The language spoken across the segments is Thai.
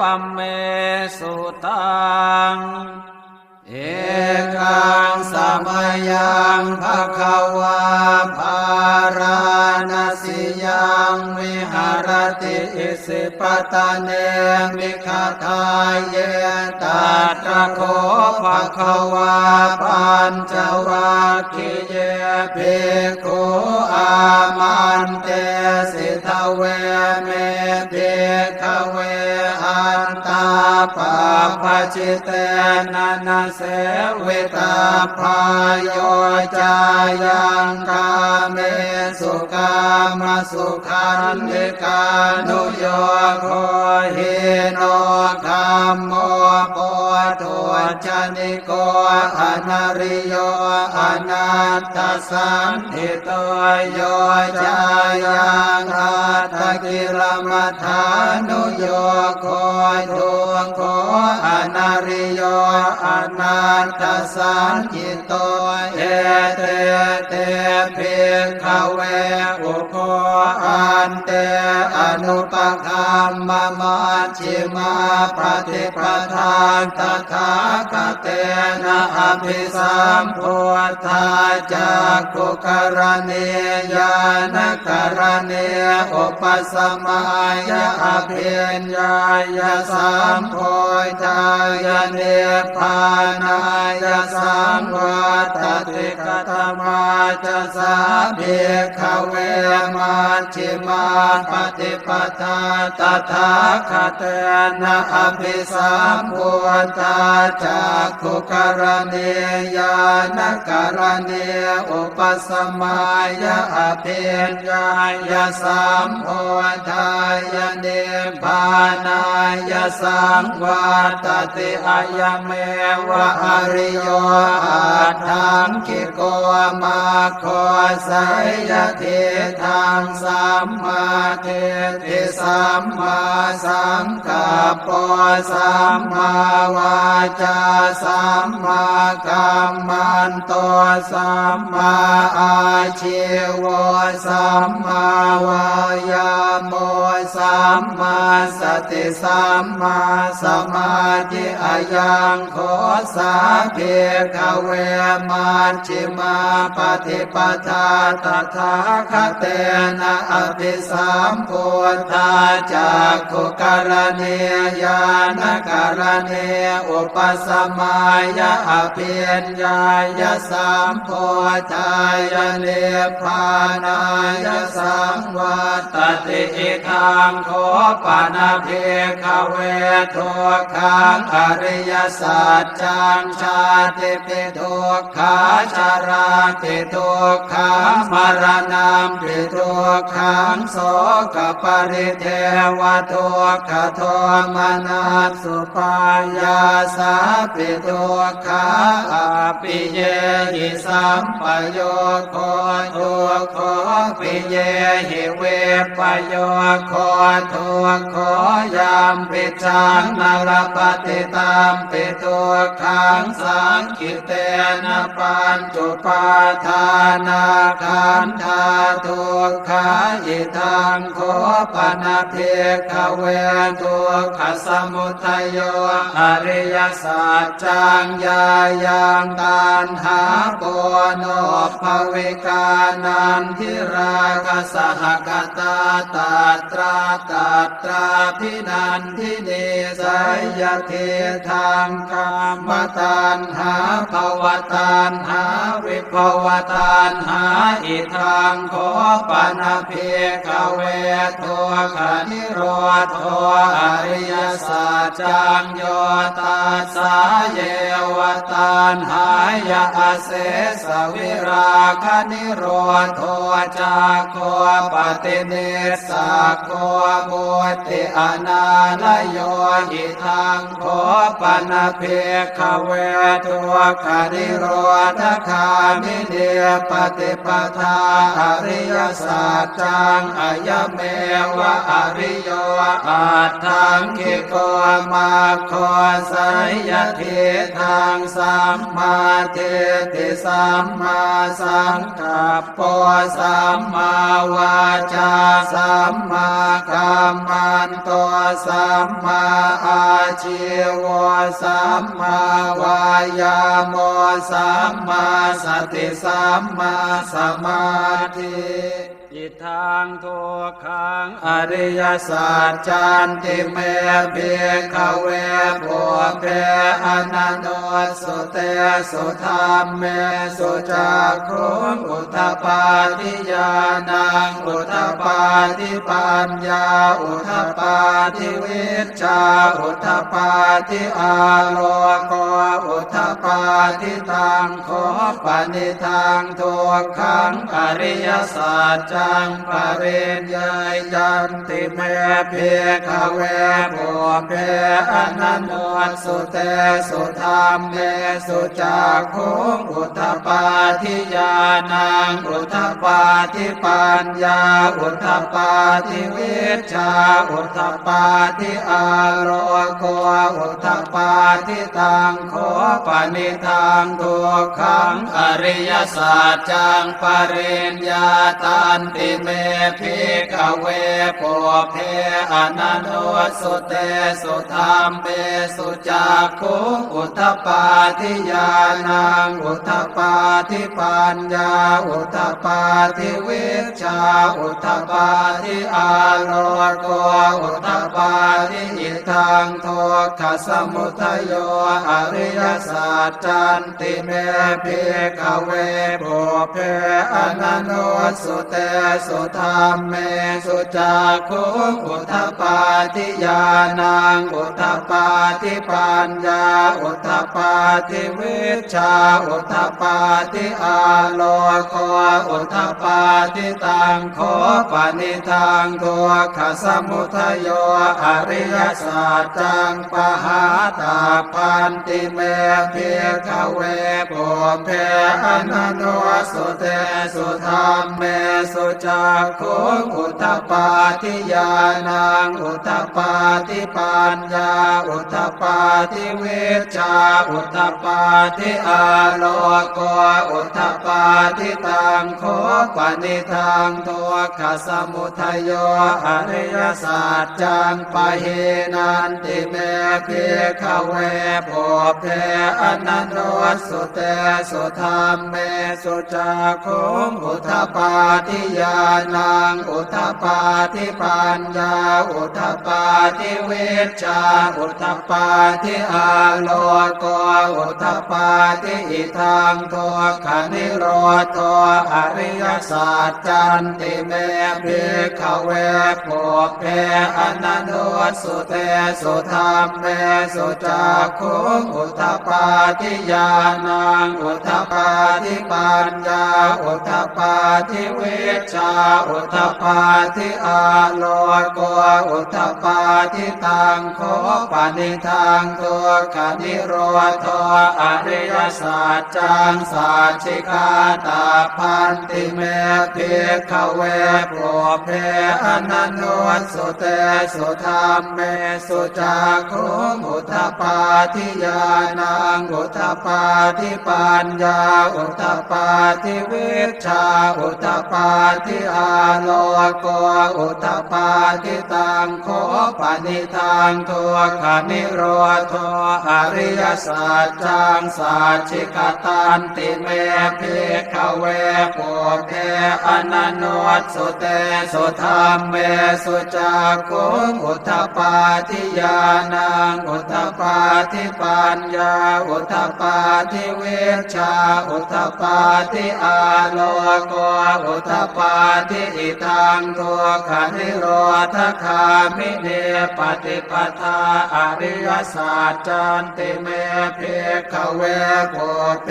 วัมเมสุตังเอกังสมยังภควาภารณสิยังวิหารติอิสิปตะเนมิคทายเยตัตระโคภควาปัญจวัคคีย์เยภิกขุอามันเตสิทเวเมภิกขเวอันตาปะปะจิเตนะนะเสวิตาพายโยจายังกาเมสุกามสุขันธิกานุโยโคหิโนธัมโมโพธุชนิโกอนาริโยอนัตตสันติโตโยจายังอัตถกิลมัฏฐานุโยโคทุงโคอนาริโยอนัตตสันติโตเอเตเตภิกขเวอุโคอันเตอนุปคัมมะมัชฌิมาปฏิปทาตถาคเตนะอภิสัมพุทธาจักขุกรณีญาณกรณีอุปสัมมายะอภิญญายะสัมโพธายะเนปานายะสัมวัตติกตมาจะสาภิกขเวมัชฌิมาปฏิปทาตถาคเตนะอภิสัมพุทธาจักขุกรณีญาณกรณีอุปสัมมายะอภิญญายะสัมโพธายะเนปานายะสัมวัตติอะยะเมวะอริโยอัตถังคิโกมาโคสัยยะทิทังสัมมาทิฏฐิสัมมาสังกัปปะสัมมาวาจาสัมมากัมมันโตสัมมาอาชีวะสัมมาวายาโมสัมมาสติสัมมาสมาธิอายังโคสาภิกขเวมัชฌิมาปฏิปทาตถาคเตนะอภิสัมพุทธาจักขุกรณีญาณกรณีอุปสัมมายะอภิญญายะสัมโพธายะเนปานายะสังวัตติอิทังโคปานาภิกขเวทุกขังอริยสัจจังชาติปิทุกขาชาราปิทุกขังมรณะปิทุกขังโสกปริเทวทุกขโทมนัสสุปายาสาปิทุกขาอภิเยหิสัมปโยโคทุกขปิเยหิเวปโยโคทุกขยามปิจังนรปฏิตามปิทุกขังสังคิเตนะปัญจุปาทานาขันธาทุกขาอิทังโคปนะภิกขเวทุกขสมุทัยโยอริยสัจจังญายังตัณหาปุโนภวิกานันทิราคะสหกตาตัตราพินันทิเนสยเทธังกามตัณหาภวตัณหาวิภวตัณหาอิทังโคปนะภิกขเวทุกขนิโรธอริยสัจจังโยตัสสะเยวตัณหายะเสสวิราคะนิโรธจักโคปฏิเนสสะโคบุติอนาลโยหิทังโคปนะภิกขเวทุกขนิโรธคามิเนปฏิปทาอริยสัจจังอายะเมวะอริโยอัตถังคิโก มาโคสยทิทางสัมมาทิฏฐิสัมมาสังกัปปะสัมมาวาจาสัมมากัมมันโตสัมมาอาชีวะสัมมาวายาโมสัมมาสติสัมมาสมาธิอิทังทุกขังอริยสัจจันติเมเภิกขเวปุเพอนันโนสุเตสุธรรมเมสุจักขุงอุทธปาทิญาณังอุทธปาทิปัญญาอุทธปาทิวิชชาอุทธปาทิอาโลโกอุทธปาทิตังโคปนิทังทุกขังอริยสัจจังปริญญาจันติเมภิกขเวปุเพอนันโนสุเตสุธรรมเมสุจักขุงอุทธปาทิญาณังอุทธปาทิปัญญาอุทธปาทิวิชชาอุทธปาทิอาโลโกอุทธปาทิตังโคปนิทังทุกขังอริยสัจจังปริญญาตันติเมภิกขเวปุเพอนันโนสุเตสุธรรมเมสุจักขุงอุทธปาทิญาณังอุทธปาทิปัญญาอุทธปาทิวิชชาอุทธปาทิอาโลโกอุทธปาทิอิทังทุกขสมุทัยโยอริยสัจจันติเมภิกขเวปุเพอนันโนสุเตสุธรรมเมสุจักขุงอุทธปาทิญาณังอุทธปาทิปัญญาอุทธปาทิวิชชาอุทธปาทิอาโลโกอุทธปาทิตังโคปนิทังทุกขสมุทัยโยอริยสัจจังปหาตาพันติเมภิกขเวปุเพอนันโนสุเตสุธรรมเมสุจักขุงอุทธปาทิญาณังอุทธปาทิปัญญาอุทธปาทิวิชชาอุทธปาทิอาโลโกอุทธปาทิตังโคปนิทังทุกขสมุทัยโยอริยสัจจังปะหินันติเมภิกขเวปุเพอนันโนสุเตสุธรรมเมสุจักขุงอุทธปาทิญาณังอุทธปาทิปัญญาอุทธปาทิวิชชาอุทธปาทิอาโลโกอุทธปาทิอิทังทุกขนิโรธอริยสัจจันติเมภิกขเวปุเพอนันโนสุเตสุธรรมเมสุจักขุงอุทธปาทิญาณังอุทธปาทิปัญญาอุทธปาทิวิชชาอุทธปาทิอาโลโกอุทธปาทิตังโคปนิทังทุกขนิโรธอริยสัจจังสัจฉิกาตาพันติเมภิกขเวปุเพอนันโนสุเตสุธรรมเมสุจักขุงอุทธปาทิญาณังอุทธปาทิปัญญาอุทธปาทิวิชชาอุทธปาทิอาโลโกอุทธปาทิตังโคปนิทังทุกขนิโรธอริยสัจจังสัจฉิกตันติเมภิกขเวปุเพอนันโนสุเตสุธรรมเมสุจักขุงอุทธปาทิญาณังอุทธปาทิปัญญาอุทธปาทิวิชชาอุทธปาทิอาโลโกอุทธปาทิอิทังทุกขนิโรธคามิเนปฏิปทาอริยสัจจันติเมภิกขเวปุเพ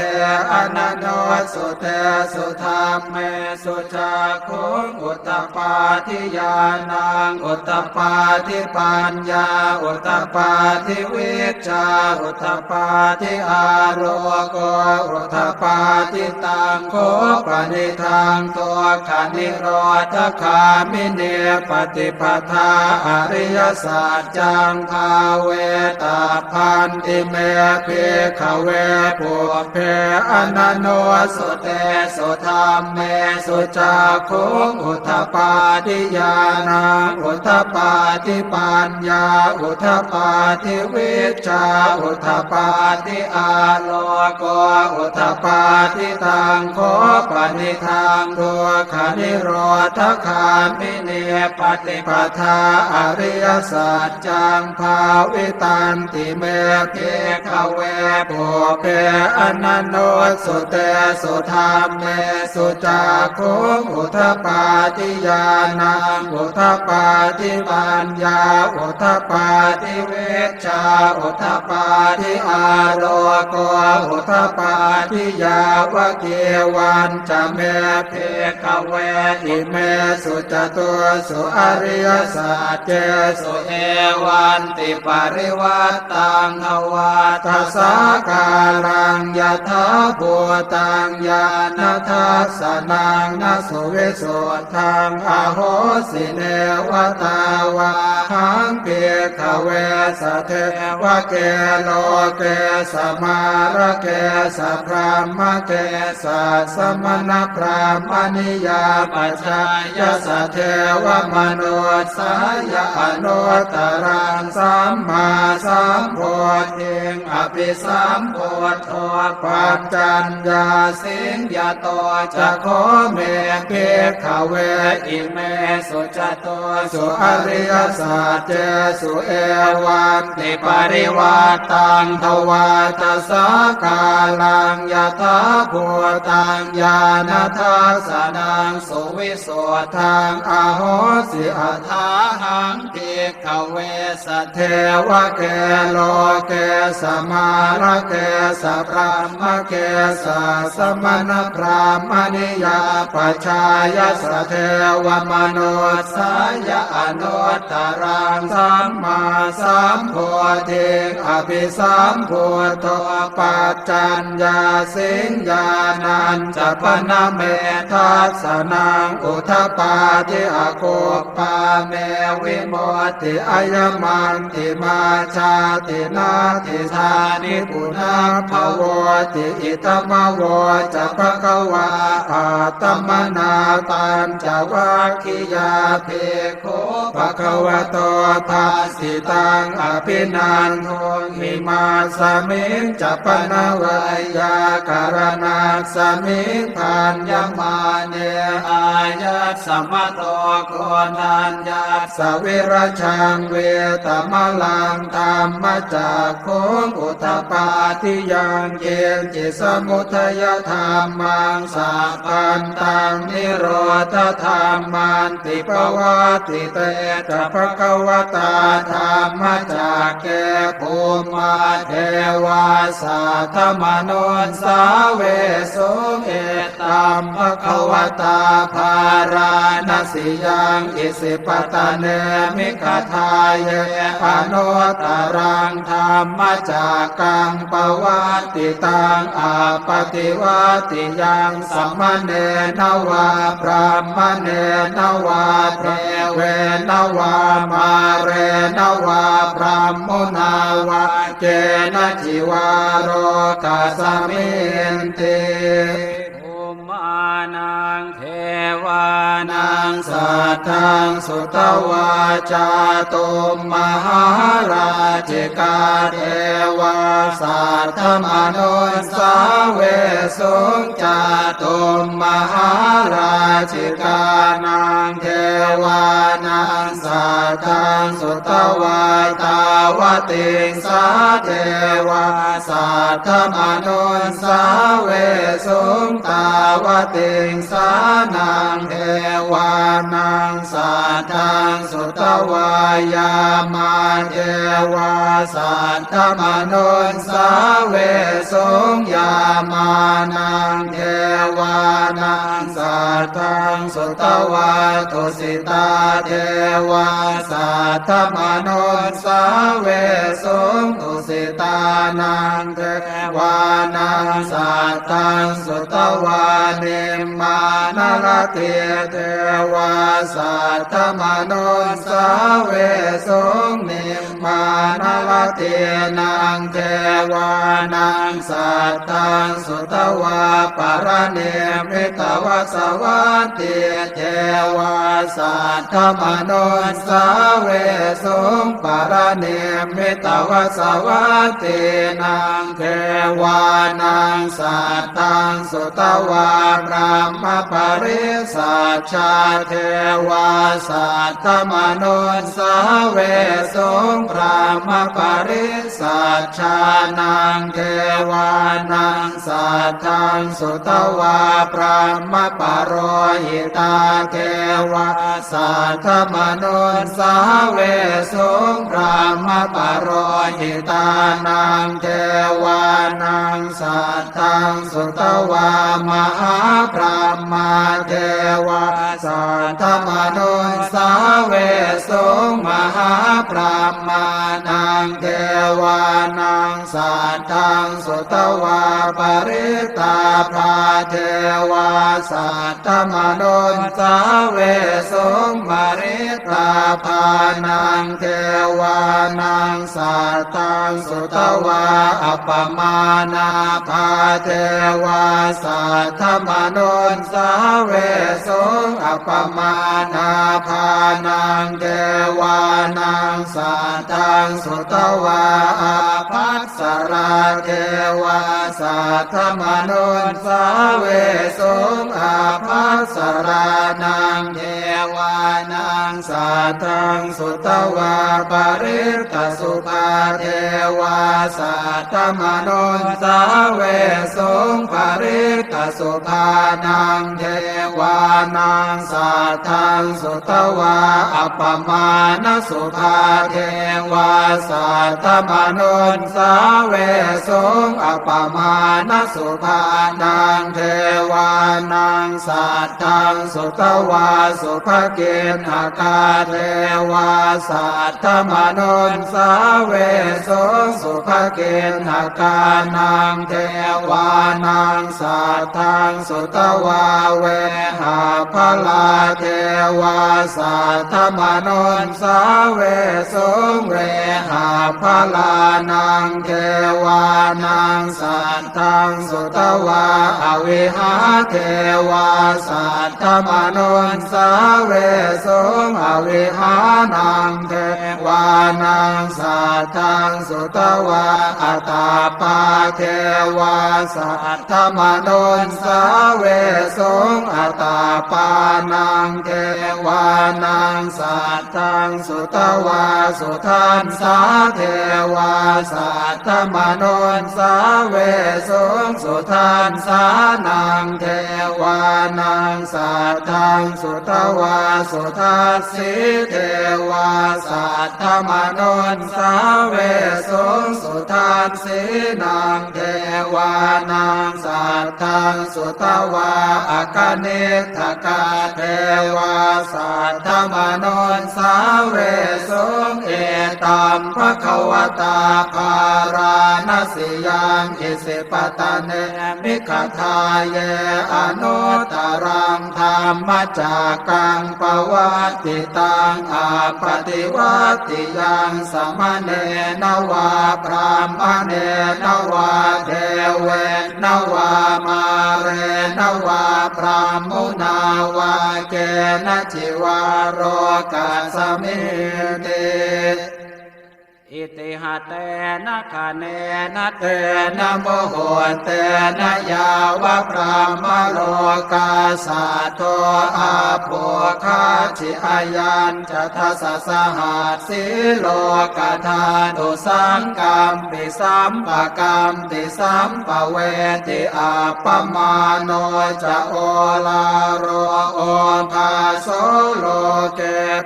อนันโนสุเตสุธรรมเมสุจักขุงอุทธปาทิญาณังอุทธปาทิปัญญา อุตตปาทิวิชชาอุตตปาทิอาโรโกอุตตปาทิตังโคปนิทังตัวขานิโรธคามิเนปฏิปทาอริยสัจจังภาเวตาพันติเมเพขเวปุเพอนันโนสุเตสุธรรมเมสุจักขุอุทธปาทิญาณังอุทธปาทิปัญญาอุทธปาทิวิชชาอุทธปาทิอาโลโกอุทธปาทิตังโคปนิทังตัวขานิโรธคามิเนปฏิปทาอริยสัจจังภาวิตันติเมเพขเวปุเพอนันโนสุเตสุธรรมเมสุจักขุอุทธปาทิญาณังอุทธปาทิปัญญาอุทธปาทิวิชชาอุทธปาทิอาโลโกอุทธปาทิยาวะเกวันจะเมเพขเวอิเมสุจตุสุอริยสัจเจสุเอวันติปริวัตตังอวัตสาการังยะถาภูตังญาณทัสสนังนสุวิสุทธังอโหสิเนวตาวาหังเปียขเวสเทวะเกโลเกสมาระเกสพรามเกสสมณพราหมณิยาปัจจายสเทวมนุสายอนุตตรังสัมมาสัมโพธิงอภิสัมโพธปัจจัญญาสิงยาโตจะโคเมเกขเวอิเมสุจโตสุอริยสัจเจสุเอวันติปริวัตตังทวัตสาการังยะถาภูตังญาณทัสสนังสุวิสุทธังอโหสิอัฏฐาหังติขเวสเทวะเกโลเกสมาระเกสพรามเกสสมณพราหมณิยาปัจจายสเทวมนุสายอนุตตรังสัมมาสัมโพธิอภิสัมโพธปัจจัญญาสิงญาณัญจปนเมทัสสนังอุทธปาทิอโคปาเมวิโมติอายมันติมาชาตินาติธานิปุนาภวติอิตมโวจะภะคะวาอาตมนาตันจะวัคคิยาเพโคภะคะวะโตภาสิตังอภินันโทมิมาสมิงจะปนวายาการณาสมิงพันยมาเนอายัสสมะโตโกนัญญาสวิรชังเวตมลังธรรมจักขุงอุทธปาทิยังเกณจิสมุทัยธรรมังสัพพันตังนิโรธธรรมันติปวัติเตจะภะคะวตาธรรมจักเกภูมิเทวาสัทธมนุสาเวสุเอตัมภะคะวตาภาราณสิยังอิสิปตะเนมิคทายเยอนุตตรังธรรมจักกังปวัตติตังอาปฏิวัติยังสัมมเนนวาพรามเนนวาเทเวนวามาเรนวาพรามมุนาวาเกณจิวารโรกัสมินติภูมานังเทวานังสัทธังสุตวาจาตุมมหาราชิกาเทวาสัทธมนุสาเวสุงจาตุมมหาราชิกานังเทวานังสัทธังสุตวาตาวติงสาเทวาสัทธมนุสาเวสุงตาวติงสานังเทวานังสัทธังสุตวายามาเทวา สัทธมนุสสาเวสงยามานังเทวานังสัทธังสุตวาตุสิตาเทวาสัทธมนุสสาเวสงตุสิตานังเทวานังสัทธังสุตวานิมมานรติเทวาสัทธมนุสสาเวสงนิมมานรตินังเทวานังสัทธังสุตวาปรเนมิตวสวัตติเทวาสัทธมนุสสาเวสงปรเนมิตวสวัตตินังเทวานังสัทธังสุตวาพระมปริสัชชาเทวาสัทธมนุสสาเวสงพระมปริสัชชานังเทวานังสัทธังสุตวาพระมปโรหิตาเทวาสัทธมนุสสาเวสงพระมปโรหิตานังเทวานังสัทธังสุตวามหาพรหมาเทวาสัทธมนุสสาเวสงมหาพรหมานังเทวานังสัทธังสุตวาปริตาภาเทวาสัทธมนุสสาเวสงปริตาภานังเทวานังสัทธังสุตวาอัปปมานาภาเทวาสัทธมนุสสาเวสงอัปปมานาภานังเทวานังสัทธังสุตวาอาภัสสราเทวาสัทธมนุสสาเวสงอาภัสสรานังเทวานังสัทธังสุตวาปริตตสุภาเทวาสัทธมนุสสาเวสงปริตตสุภานังเทวานังสัทธังสุตวาอัปปมาณสุภาเทวาสัทธมนุสสาเวสงอัปปมาณสุภานังเทวานังสัทธังสุตวาสุภเกณหกาเทวาสัทธมนุสสาเวสงสุภเกณหกานังเทวานังสัทธังสุตวาเวหาภลาเทวาสัทธมนุสสาเวสงเวหาภลานังเทวานังสัทธังสุตวาอวิหาเทวาสัทธมนุสสาเวสงอวิหานังเทวานังสัทธังสุตวาอัตตาปาเทวาสัทธมนุสสาเวสงอัตตาปานังเทวานังสัทธังสุตวาสุทันสาเทวาสัทธมนุสสาเวสงสุทันสานังเทวานังสัทธังสุตวาสุทัสสิเทวาสัทธมนุสสาเวสงสุทัสสินังเทวานังสัทธังสุตวาอากเนทกาเทวาสัทธมนุสสาเวสงเอตัมภควตาภาราณสิยังอิสิปตะเนมิขทาเยอนุตตรังธรรมจักกังปวัตติตังอาปฏิวัติยังสมเนนวาพรามเนนวาเทเวนวามาเรนวาพรามมุนาวาเกณจิวาโรกัสสมิติ อิติหะเตนะคะเนนะเตนะโมโหเตนะยาวะพระมโลกาสัทโตอาโภคาชิอายัญจะทัสสะหัสสิโลกธาตุสังกัมปิสัมปะกัมติสัมปะเวติอาปมาโนจะโอลาโรโอภาโสโลเก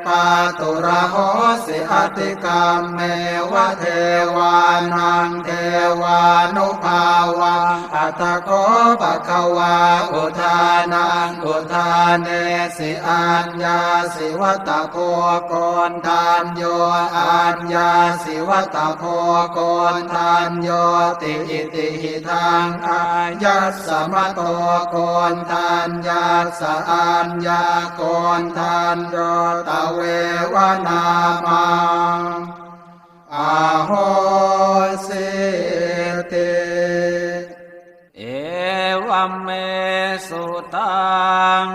ปาตุระโหสิอติกัมเม วะเทวานังเทวานุภาวังอัตถโกภควาอุทานังอุทานเนสิอัญญาสิวัตโพโกนทานโยอัญญาสิวัตโพโกนทานโยติอิติหิทังอายัสสมะโตโกนทานยัสสะอัญญาโกนทานโยตเววนามังอาโหสิติเอวัมเมสุตัง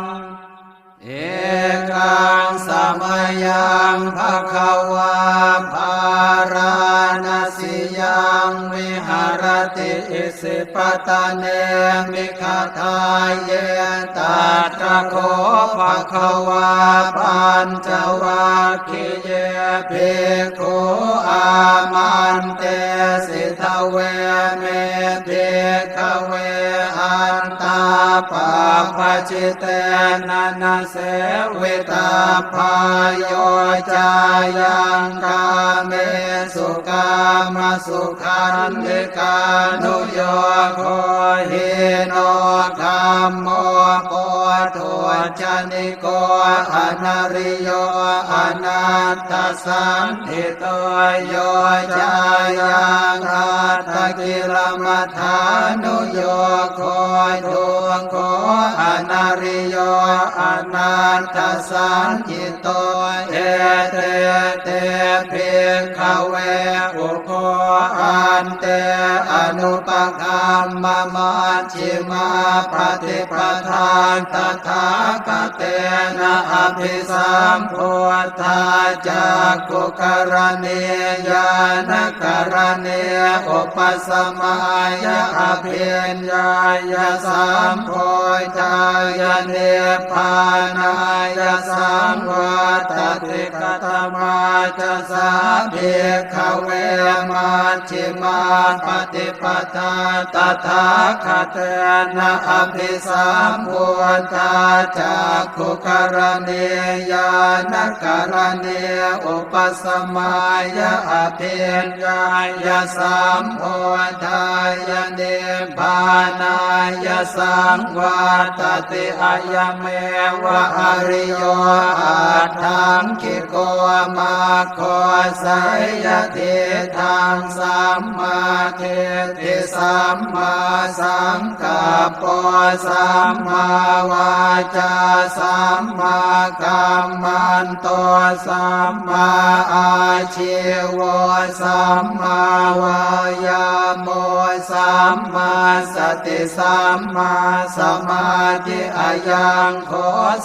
เอกังสมยังภควาภารณสิยังวิหารติอิสิปตะเนมิคทายเยตัตถโคภควาปัญจวัคคีย์เยภิกขุอามันเตสิทเวเมภิกขเวอันตาปะปะจิเตนะนะเสวิตาพายโยจายังกาเมสุกามสุขันธิกานุโยโคหิโนคัมโมโพธุจนิโกอนาริโยอนัตตสันติโตโยจายังอัตตกิลมัฏฐานุโยโคทุงโคอนาริโยอนัตตสันติโตเอเตเตภิกขเวอุโคอันเตอนุปคัมมะมัชฌิมาปฏิปทาตถาคเตนะอภิสัมพุทธาจักขุกรณียานกรณีอุปสมัยอภิญญายสัมโพธายเนปานายสังวัตติกตมาจะสาภิกขเวมัชฌิมาปฏิปทาตถาคเตนะอภิสัมพุทธาจักขุกรณียานกรณีอุปสมัยอภิญญายสัมโพธายเนปานายสังวัตติอะยเมวะอริโยอัตถังคิโกมาโคสัยยติทังสัมมาทิฏฐิสัมมาสังกัปปะสัมมาวาจาสัมมากัมมันโตสัมมาอาชีวะสัมมาวายามะสัมมาสติสัมมาสมาธิอายังโฆ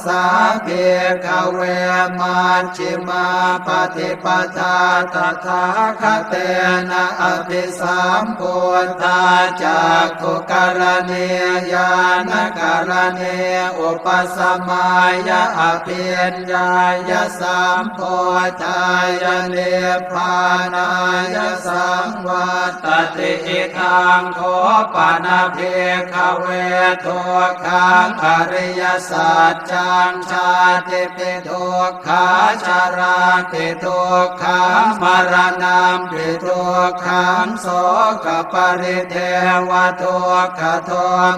สาภิกขเวมัชฌิมาปฏิปทาตถาคเตนะอภิสัมพุทธาจักขุกรณียานกรณีอุปสมัยอภิญญายสัมโพธายเนปานายสังวัตติอิทังโคปนะภิกขเวทุกขังอริยสัจจังชาติปิทุกขาชาราปิทุกขามรณะปิทุกขังโสกปริเทวทุกขโท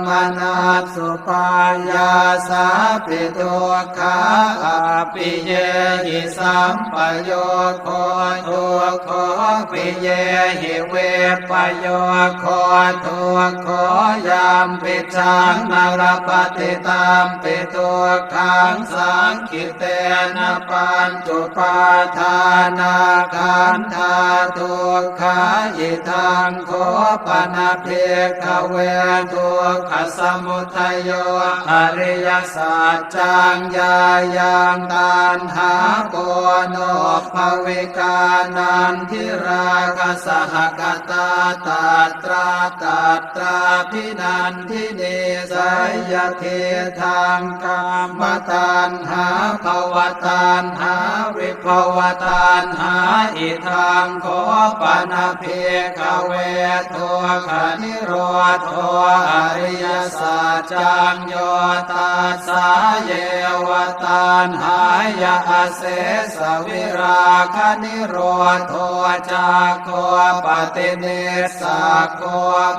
มนัสสุปายาสาปิทุกขาอภิเยหิสัมปโยโคทุกขปิเยหิเวปโยโคทุกขยามปิชังนรปฏิตามปิทุกขังสังคิเตนะปัญจุปาทานาขันธาทุกขายิทังโคปนะภิกขเวทุกขสมุทัยโยอริยสัจจังญายังตัณหาโกโนภวิกานันทิราคสหกตา ตัตราตัตราพินันทิเนสยเทธังกามตัณหาภวตัณหาวิภวตัณหาอิทังโคปนะเพขเวโทขนิโรธอริยสัจจังโยตัสสะเยวตัณหายะเสสวิราคนิโรธจักโคปฏิเนสะโค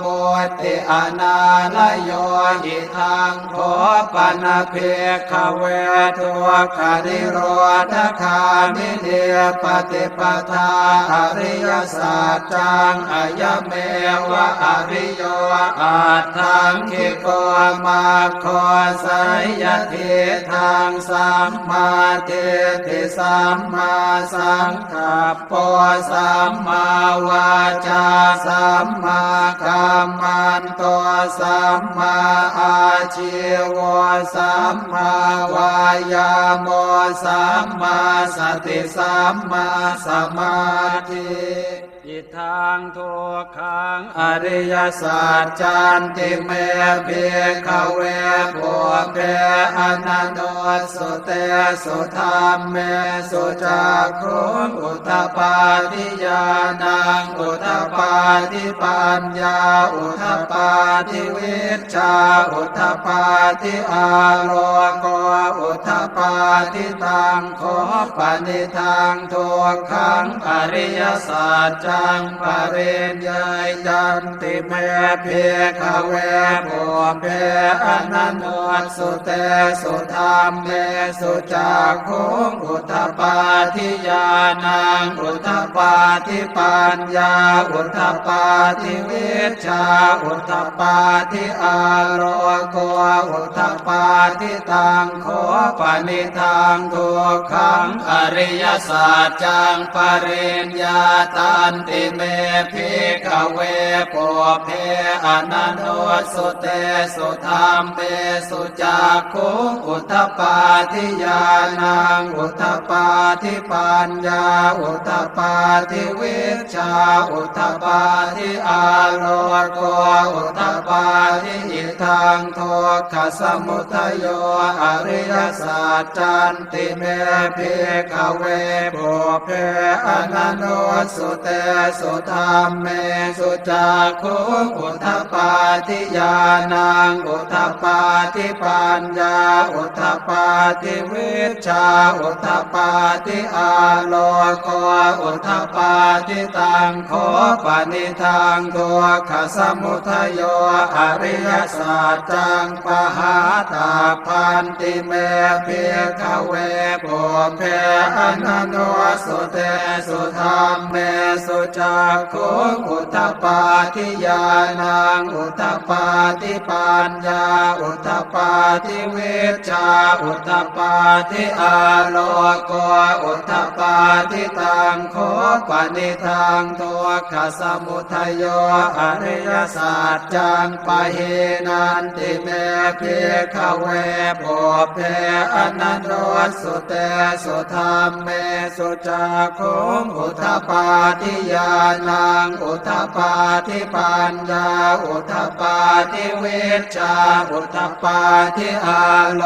บุติอนาลโยหิทังโคปนะเพขเวโทขนิโรธคามิเนปฏิปทาอริยสัจจังอายเมวะอริโยอัตถังคิโกมาโคสัยยะเทธังสัมมาเทติสัมมาสังกัปปะสัมมาวาจาสัมมากัมมันโตสัมมาอาชีวะสัมมาวายามะสัมมาสติสัมมาสมาธิอิทังทุกขังอริยสัจจันติเมเภขเวปุเพอนันโนสุเตสุธรรมเมสุจักขุงอุทปปาทิญาณังอุทปปาทิปัญญาอุทปปาทิวิชชาอุทปปาทิอาโลโกอุทปปาทิตังโคปนิทังทุกขังอริยสัจจังปริญญาจันติเมเภขเวปุเพอนันโนสุเตสุธรรมเมสุจักขุงอุทปปาทิญาณังอุทปปาทิปัญญาอุทปปาทิวิชชาอุทปปาทิอาโลโกอุทปปาทิตังโคปนิทังทุกขังอริยสัจจังปริญญาตันติเมภิกขเวปุเพอนันโนสุเตสุธรรมเมสุจักขุงอุทปปาทิญาณังอุทปปาทิปัญญาอุทปปาทิวิชชาอุทปปาทิอาโลโกอุทปปาทิอิทังทุกขสมุทัยโยอริยสัจจันติเมภิกขเวปุเพอนันโนสุเตสุธรรมเมสุจักขุงอุทปปาทิญาณังอุทปปาทิปัญญาอุทปปาทิวิชชาอุทปปาทิอาโลโกอุทปปาทิตังโคปนิทังทุกขสมุทัยโยอริยสัจจังปหาตาพันติเมภิกขเวปุเพอนันโนสุเตสุธรรมเมสุจักขุงอุทปปาทิญาณังอุทปปาทิปัญญาอุทปปาทิวิชชาอุทปปาทิอาโลโกอุทปปาทิตังโคปนิทังทุกขสมุทัยโยอริยสัจจังปะหินันติเมภิกขเวปุเพอนันโนสุเตสุธรรมเมสุจักขุงอุทปปาทิญาณังอุทปปาทิปัญญาอุทปปาทิวิชชาอุทปปาทิอาโล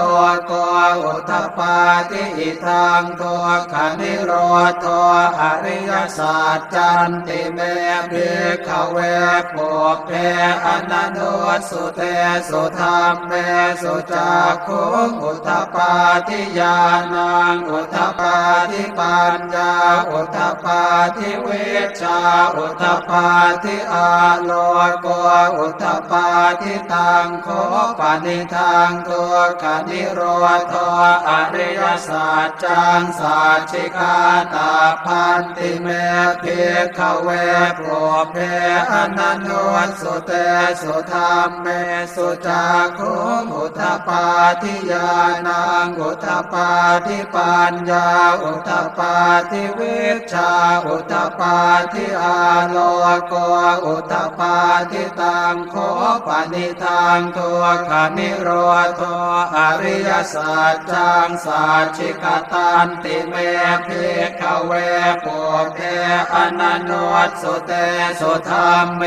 โกอุทปปาทิอิทังทุกขนิโรธอริยสัจจันติเมภิกขเวปุเพอนันโนสุเตสุธรรมเมสุจักขุงอุทปปาทิญาณังอุทปปาทิปัญญาอุทปปาทิวิชชาอุทปปาทิอาโลโกอุทปปาทิตังโคปนิทังทุกขนิโรธอริยสัจจังสัจฉิกาตาพันติเมภิกขเวปุเพอนันโนสุเตสุธรรมเมสุจักขุงอุทปปาทิญาณังอุทปปาทิปัญญาอุทปปาทิวิชชาอุทปปา ทิอาโลโกอุทปาทิตังโคปนิทังทุกขนิโรธอริยสัจจังสัจฉิกตันติเมภิกขเวปุเพอนันโนสุเตสุธรรมเม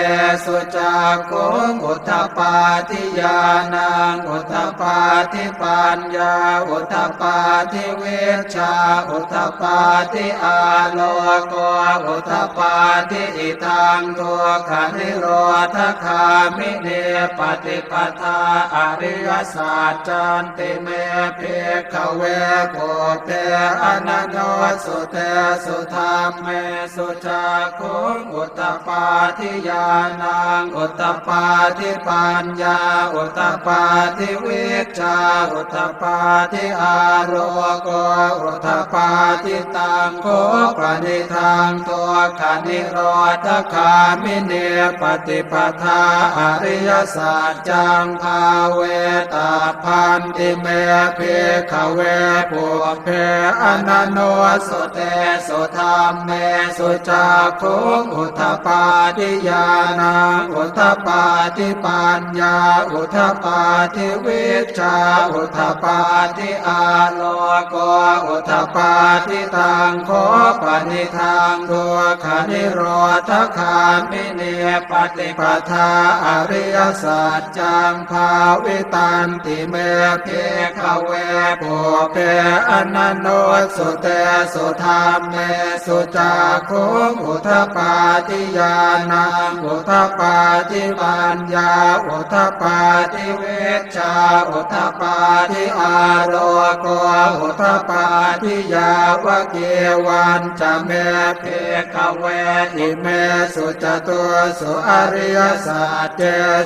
สุจักขุงอุทปาทิญาณังอุทปาทิปัญญาอุทปาทิวิชชาอุทปาทิอาโลโกอุทปาทิอิทังทุกขนิโรธคามิเนปฏิปทาอริยสัจจันติเมภิกขเวปุเพอนันโนสุเตสุธรรมเมสุจักขุงอุทปาทิญาณังอุทปาทิปัญญาอุทปาทิวิชชาอุทปาทิอาโรโกอุทปาทิตังโคปนิทังทุกขนิโรธคามิเนปฏิปทาอริยสัจจังภาเวตาพันติเมภิกขเวปุเพอนันโนสุเตสุธรรมเมสุจักขุงอุทปาทิญาณังอุทปาทิปัญญาอุทปาทิวิชชาอุทปาทิอาโลโกอุทปาทิตังโคปนิทังทุกขนิโรธคามิเนปฏิปทาอริยสัจจังภาวิตันติเมภิกขเวปุเพอนันโนสุเตสุธรรมเมสุจักขุงอุทปาทิญาณังอุทปาทิปัญญาอุทปาทิวิชชาอุทปาทิอาโลโกอุทปาทิยาวะเกวันจะเมภิกขเวอิเมสุจตุสุอริยสัจเจ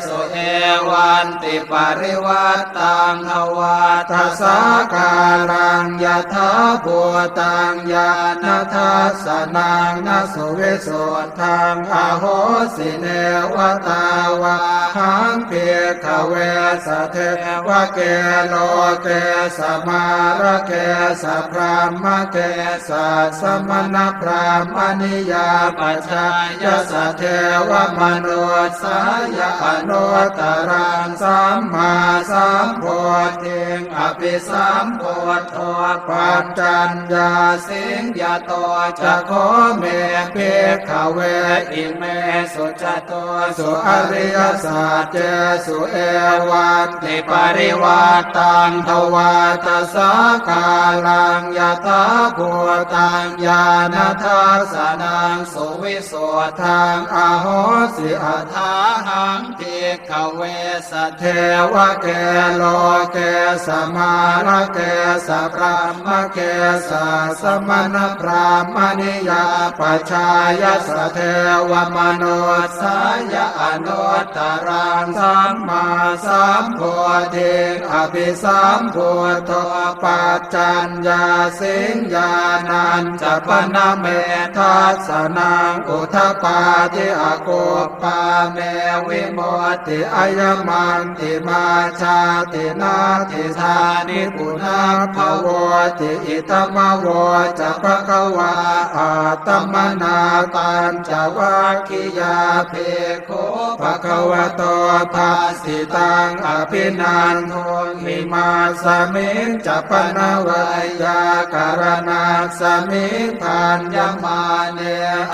สุเอวันติปริวัตตังอวาทัสสะกาลังยถาภูตังญาณทัสสนังนสุวิสุทธังอโหสิเนวตาวาหังเภิกขเวสเทวะเกโลเกสมาระเกสพรามเกสสมณพรามณิยาปัจจายสเทวมนุสายอนุตตรังสัมมาสัมโพธิงอภิสัมโพธปัจจัญญาสิงยโตจะโคเมภิกขเวอิเมสุจโตสุอริยสัจเจสุเอวันติปริวัตตังทวาทัสสะกาลังยถาภูตังญาณทัสสนังสุวิสุทธังอโหสิอัฏฐาหังภิกขเวสเทวะเกโลเกสมาระเกสพรามเกสสมณพรามณิยาปัจฉายสเทวมนุสายอนุตตรังสัมมาสัมโพธิงอภิสัมโพธปัจจัญญาสิงญาณัญจปนเมทัสสนังอุทปาทิอโกปาเมวิโมติอายมันติมาชาตินาติธานิปุนาภโวติอิตมโวจะภควาอาตมนาตัญจวัคคิยาเพโคภควโตภาสิตังอภินันโทหิมาสมิงจะปนวัยยาการณาสมิงพันยมาเน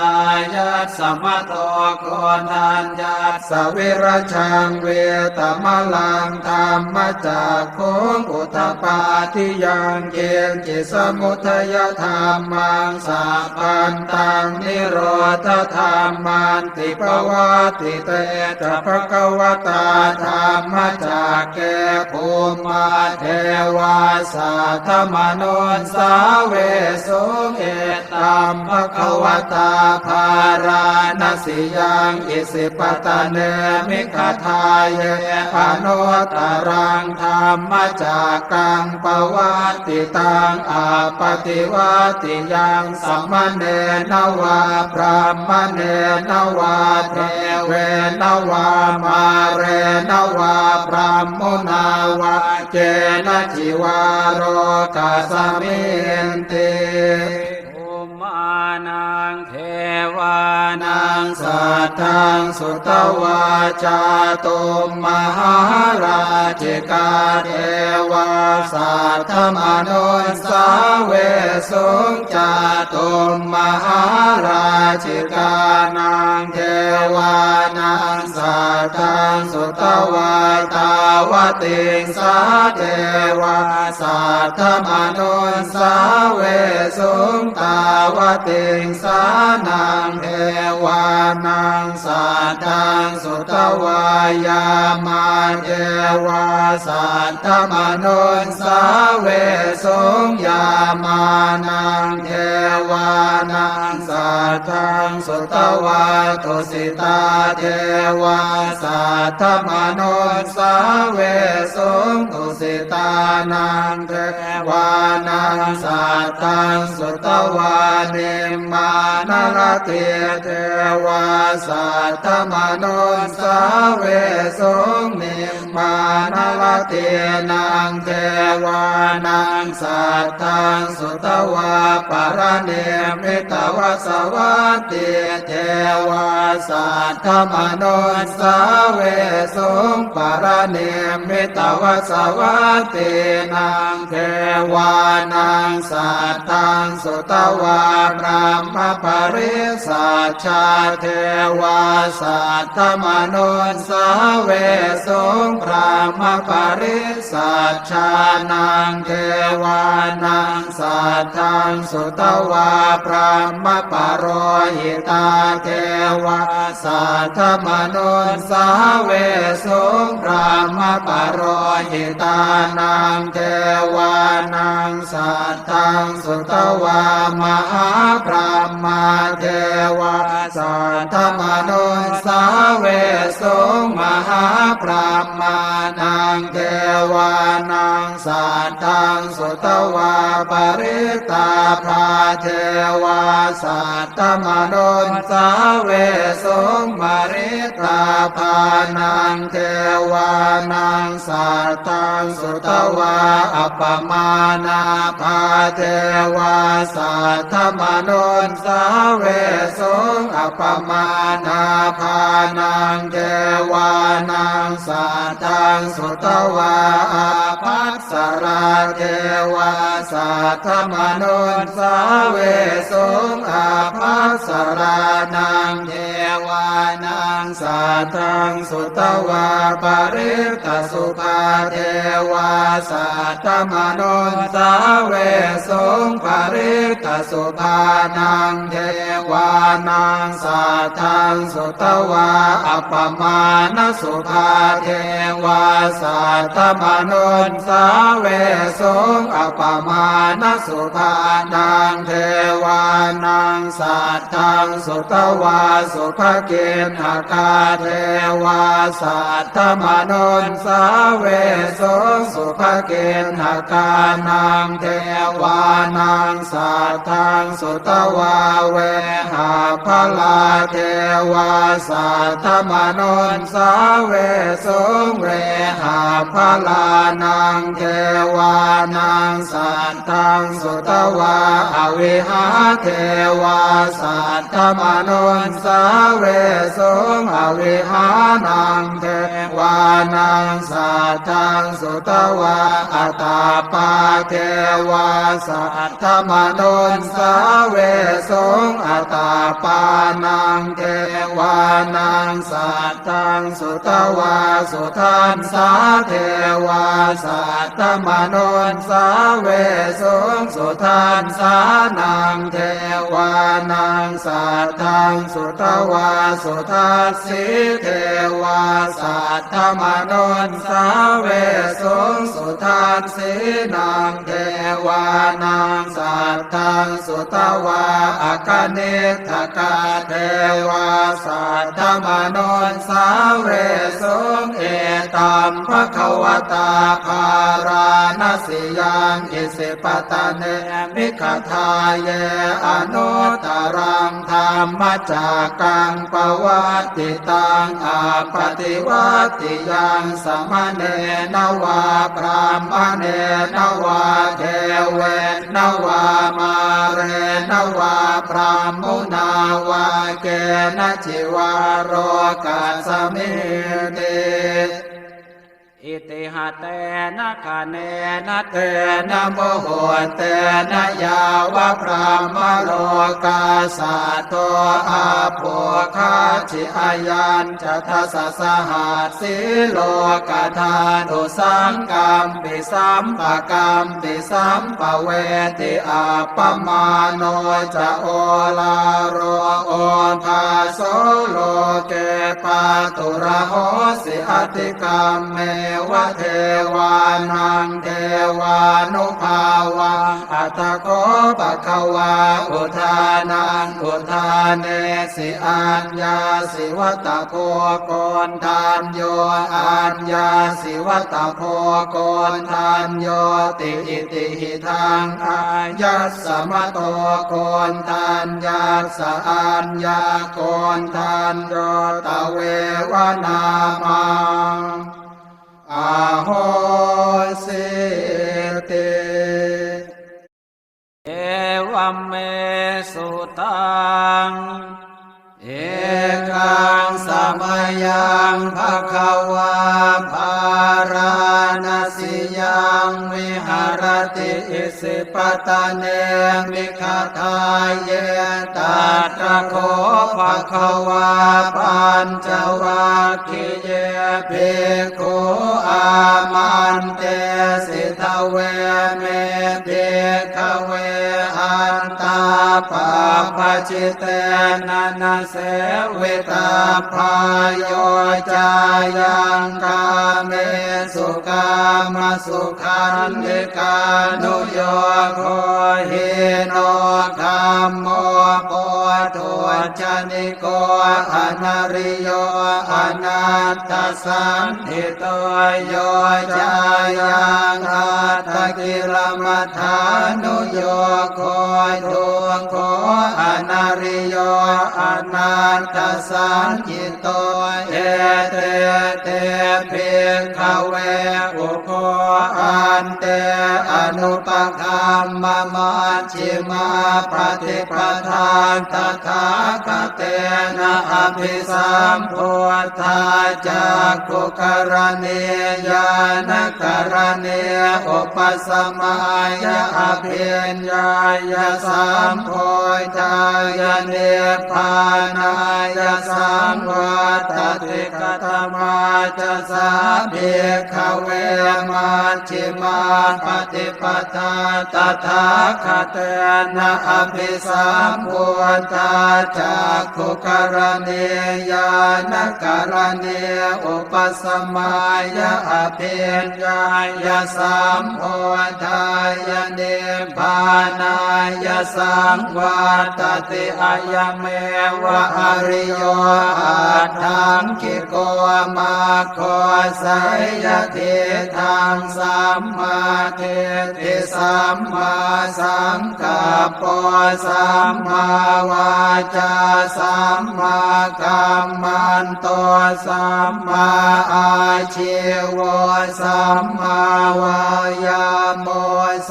อายัสสมโตโกนัญญาสวิรชังเวตมลังธรรมจากโคงอุทปาทิยังเกณฑ์จิสมุทัยธรรมังสัพพันตังนิโรธธรรมันติปวัติเตจะภควตาธรรมจากแก่ภูมิเทวาสัทธมนุสาเวสุเอตัมภควตาภาราณสิยังอิสิปตะเนมิคทายเยอนุตตรังธรรมจากกังปวัตติตังอาปฏิวัติยังสัมมเนนวาพรามเนนวาเทเวนวามาเรนวาพรามมุนาวาเจนะจิวาโรกัสมินติ มานังเทว วานังสัทธังสุตวาจาตุมมหาราชิกาเทวาสัทธมนุสาเวสุงจาตุมมหาราชิกานังเทวานังสัทธังสุตวาตาวติงสาเทวาสัทธมนุสาเวสุงตาวติงสานังเทวานังสัทธังสุตวายามาเทวาสัทธมนุสาเวสุงยามานังเทวานังสัทธังสุตวาตุสิตาเทวาสัทธมนุสาเวสุงตุสิตานังเทวานังสัทธังสุตวานิมมานรติเทวาสัทธมนุสาเวสุงนิมมานรตินังเทวานังสัทธังสุตวาปรเนมิตวสวัตติเทวาสัทธมนุสาเวสุงปรเนมิตวสวัตตินังเทวานังสัทธังสุตวาพรหมปริสัชชาเทวาสัทธมนุสาเวสุงพรหมปริสัชชานังเทวานังสัทธังสุตวาพรหมปโรหิตาเทวาสัทธมนุสาเวสุงพรหมปโรหิตานังเทวานังสัทธังสุตวามหาพรหมเทวาสัทธมนุสาเวสุงมหาพรหมานังเทวานังสัทธังสุตวาปริตาภาเทวาสัทธมนุสาเวสุงมริตาภานังเทวานังสัทธังสุตวาอัปปมานาภาเทวาสัทธมนุสาเวสุงอัปปมานาภานังเทวานังสัทธังสุตวาอาภัสสราเทวาสัทธมนุสาเวสุงอาภัสสรานังเทวานังสัทธังสุตวาปริตสุภาเทวาสัทธมนุสาเวสุงปริตสุภานังเทวานังสัทธังสุตวาอัปปมาณสุภาเทวาสัทธมนุสาเวสุงอัปปมาณสุภานังเทวานังสัทธังสุตวาสุภเกณหกาเทวาสัทธมนุสาเวสุงสุภเกณหกานังเทวานังสัทธังสุตวาเวหาภลาเทวาสัทธมนุสาเวสุงเวหาภลานังเทวานังสัทธังสุตวาอวิหาเทวาสัทธมนุสาเวสุงอวิหานังเทวานังสัทธังสุตวาอัตตาปาเทวาสัทธมนุสาเวสุงอัตตาปานังเทวานังสัทธังสุตวาสุทันสาเทวาสัทธมนุสาเวสุงสุทันสานังเทวานังสัทธังสุตวาสุทัสสิเทวาสัทธมนุสาเวสุงสุทัสสินังเทวานังสัทธังสุตวาอคเนทกาเทวาสัทธมนุสาเวสุงเอตัมภควตาภาราณสียังอิสิปตะเนมิขทาเยอนุตต รังธรรมจักกังปวัตติตังอาปฏิวัติยังสมณเณรวาพรามเณรวาเทเวนวามาเรนวาพรามมุนาวาเกณจิวาโรกัสสมิติอิติหะเตนะคะเนนะเตนะโมโหเตนะยาวะพรามโลกาสัตโตอาโภคาชิอายัญจะทัสสะหัสสิโลกธาตุสังกัมปิสัมปะกัมปิสัมปะเวติอาปมาโนจะโอลาโรโอภาโสโลเกปาตุระโหสิอติกัมเมวะเทวานังเทวานุภาวังอัตโกปะคะวาอุทานังอุทานเนสิอัญญาสิวัตโพโกนทานโยอัญญาสิวัตโพโกนทานโยติอิติหิทังอายัสสมโตโกนทานยัสสะอัญญาโกนทานโยตะเววนามังอาโหสิติเอวัมเมสุตังเอกังสมยังภคะวาภาราณสิยังวิหารติอิสิปตะเนมิคทายเยตัตระโคภคะวาปัญจวัคคีย์ภิกขุอามันเตสิทเวเมภิกขเวอันตาปะปะจิเตนะนะเสวิตาพายโยจายังกาเมสุกามสุขันธิกานุโยโคหิโนคัมโมโพธุชนิโกอนาริโยอนัตตสันติโตโยจายังอัตตกิลมัฏฐานุโยโคทุกโขอนาริโยอนัตตสันติโตเอเตเตภิกขเวอุโคอันเตอนุปคัมมะมัชฌิมาปฏิปทาตถาคเตนะอภิสัมพุทธาจักขุกรณียานกรณีอุปสมัยอภิญญายสัมโพธายเนพานายสัมวัตติกตมาจะสาภิกขเวมัชฌิมาปฏิปทาตถาคเตนะอภิสัมพุทธาจักขุกรณียานกรณีอุปสมัยอภิญญายสัมโพธายเนพานายสังวัตติอะยเมวะอริโยอัตถังคิโกมาโคสัยยะทิทังสัมมาทิฏฐิสัมมาสังกัปปะสัมมาวาจาสัมมากัมมันโตสัมมาอาชีวะสัมมาวายาโม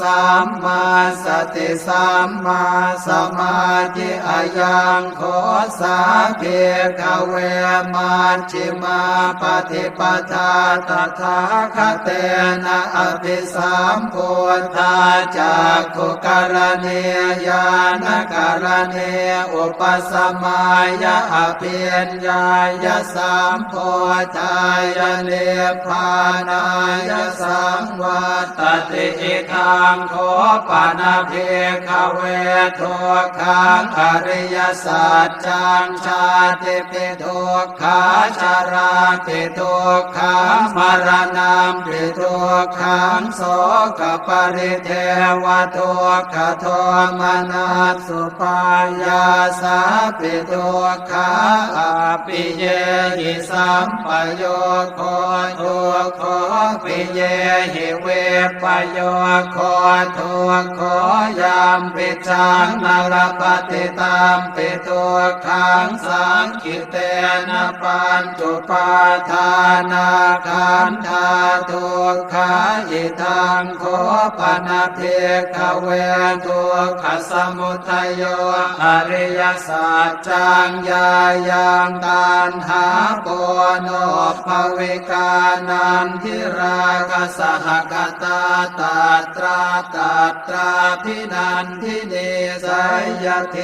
สัมมาสติสัมมาสมาธิอายังโคสาภิกขเวมัชฌิมาปฏิปทาตถาคเตนะอภิสัมพุทธาจักขุกรณียานกรณีอุปสมัยอภิญญายสัมโพธายเนพานายสังวัตติอิทังโคปานาภิกขเวทุกขังอริยสัจจังชาติปิทุกขาชาราปิทุก ขังมรณะปิทุกขังโสกปริเทวทุกขโทมนัสสุปายาสาปิทุกขาอภิเยหิสัมปโยโคทุกขปิเยหิเวปโยโคทุกขยามปิจังนรปฏิตามปิทุกขังสังคิเตนะปัญจุปาทานาขันธาทุกขายิทังโคปนะเพขเวทุกขสมุทัยโยอริยสัจจังยายังตันหาโปโนภวิกานันทิราคสหกตาตัตราพินันทิเนสยเท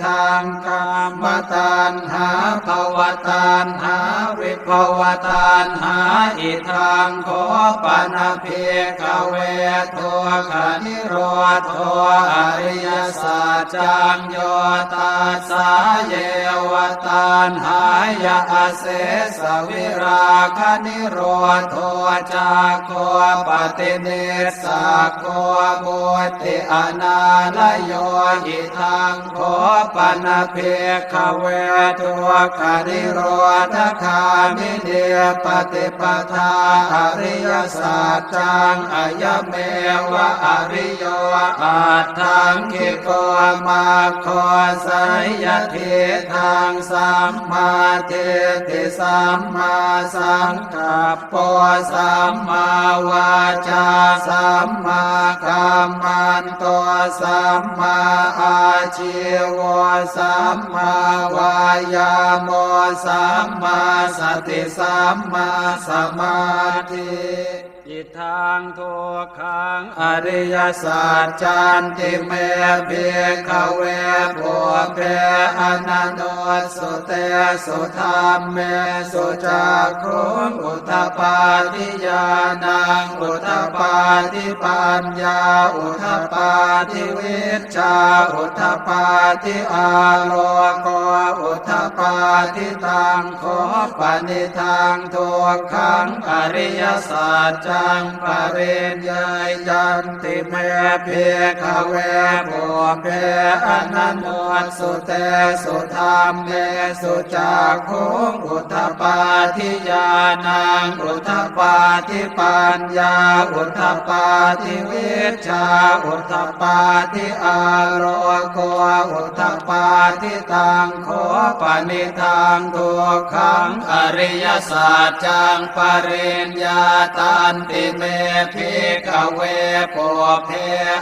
ธังกามตันหาภวตันหาวิภวตันหาอิทังโคปนะเพขเวทุกขนิโรธอริยสัจจังโยตัสสะเยวตันหายาเสสวิราคนิโรธจักโคปฏิเนสสะโคบุติอนาลโยหิทังโคปนะเพขเวทุกขนิโรธคามิเนปฏิปทาอริยสัจจังอายเมวะอริโยอัตถังคิโกมาโคสยเทธังสัมมาเทติสัมมาสังกัปปะสัมมาวาจาสัมมากัมมันโตสัมมาอาชีวะสัมมาวายาโมสัมมาสติสัมมาสมาธิอิทังทุกขังอริยสัจจันติเมเภิกขเวปุเพอนันโนสุเตสุธรรมเมสุจักขุงอุทธปาทิญาณังอุทธปาทิปัญญาอุทธปาทิวิชชาอุทธปาทิอาโลโกอุทธปาทิตังโคปนิทังทุกขังอริยสัจจังปริญญายันติเมเภิกขเวปุเพอนันโนสุเตสุธรรมเมสุจักขุงอุทธปาทิญาณังอุทธปาทิปัญญาอุทธปาทิวิชชาอุทธปาทิอาโลโกอุทธปาทิตังโคปนิทังทุกขังอริยสัจจังปริญญาตันติเมภิกขเวปุเพ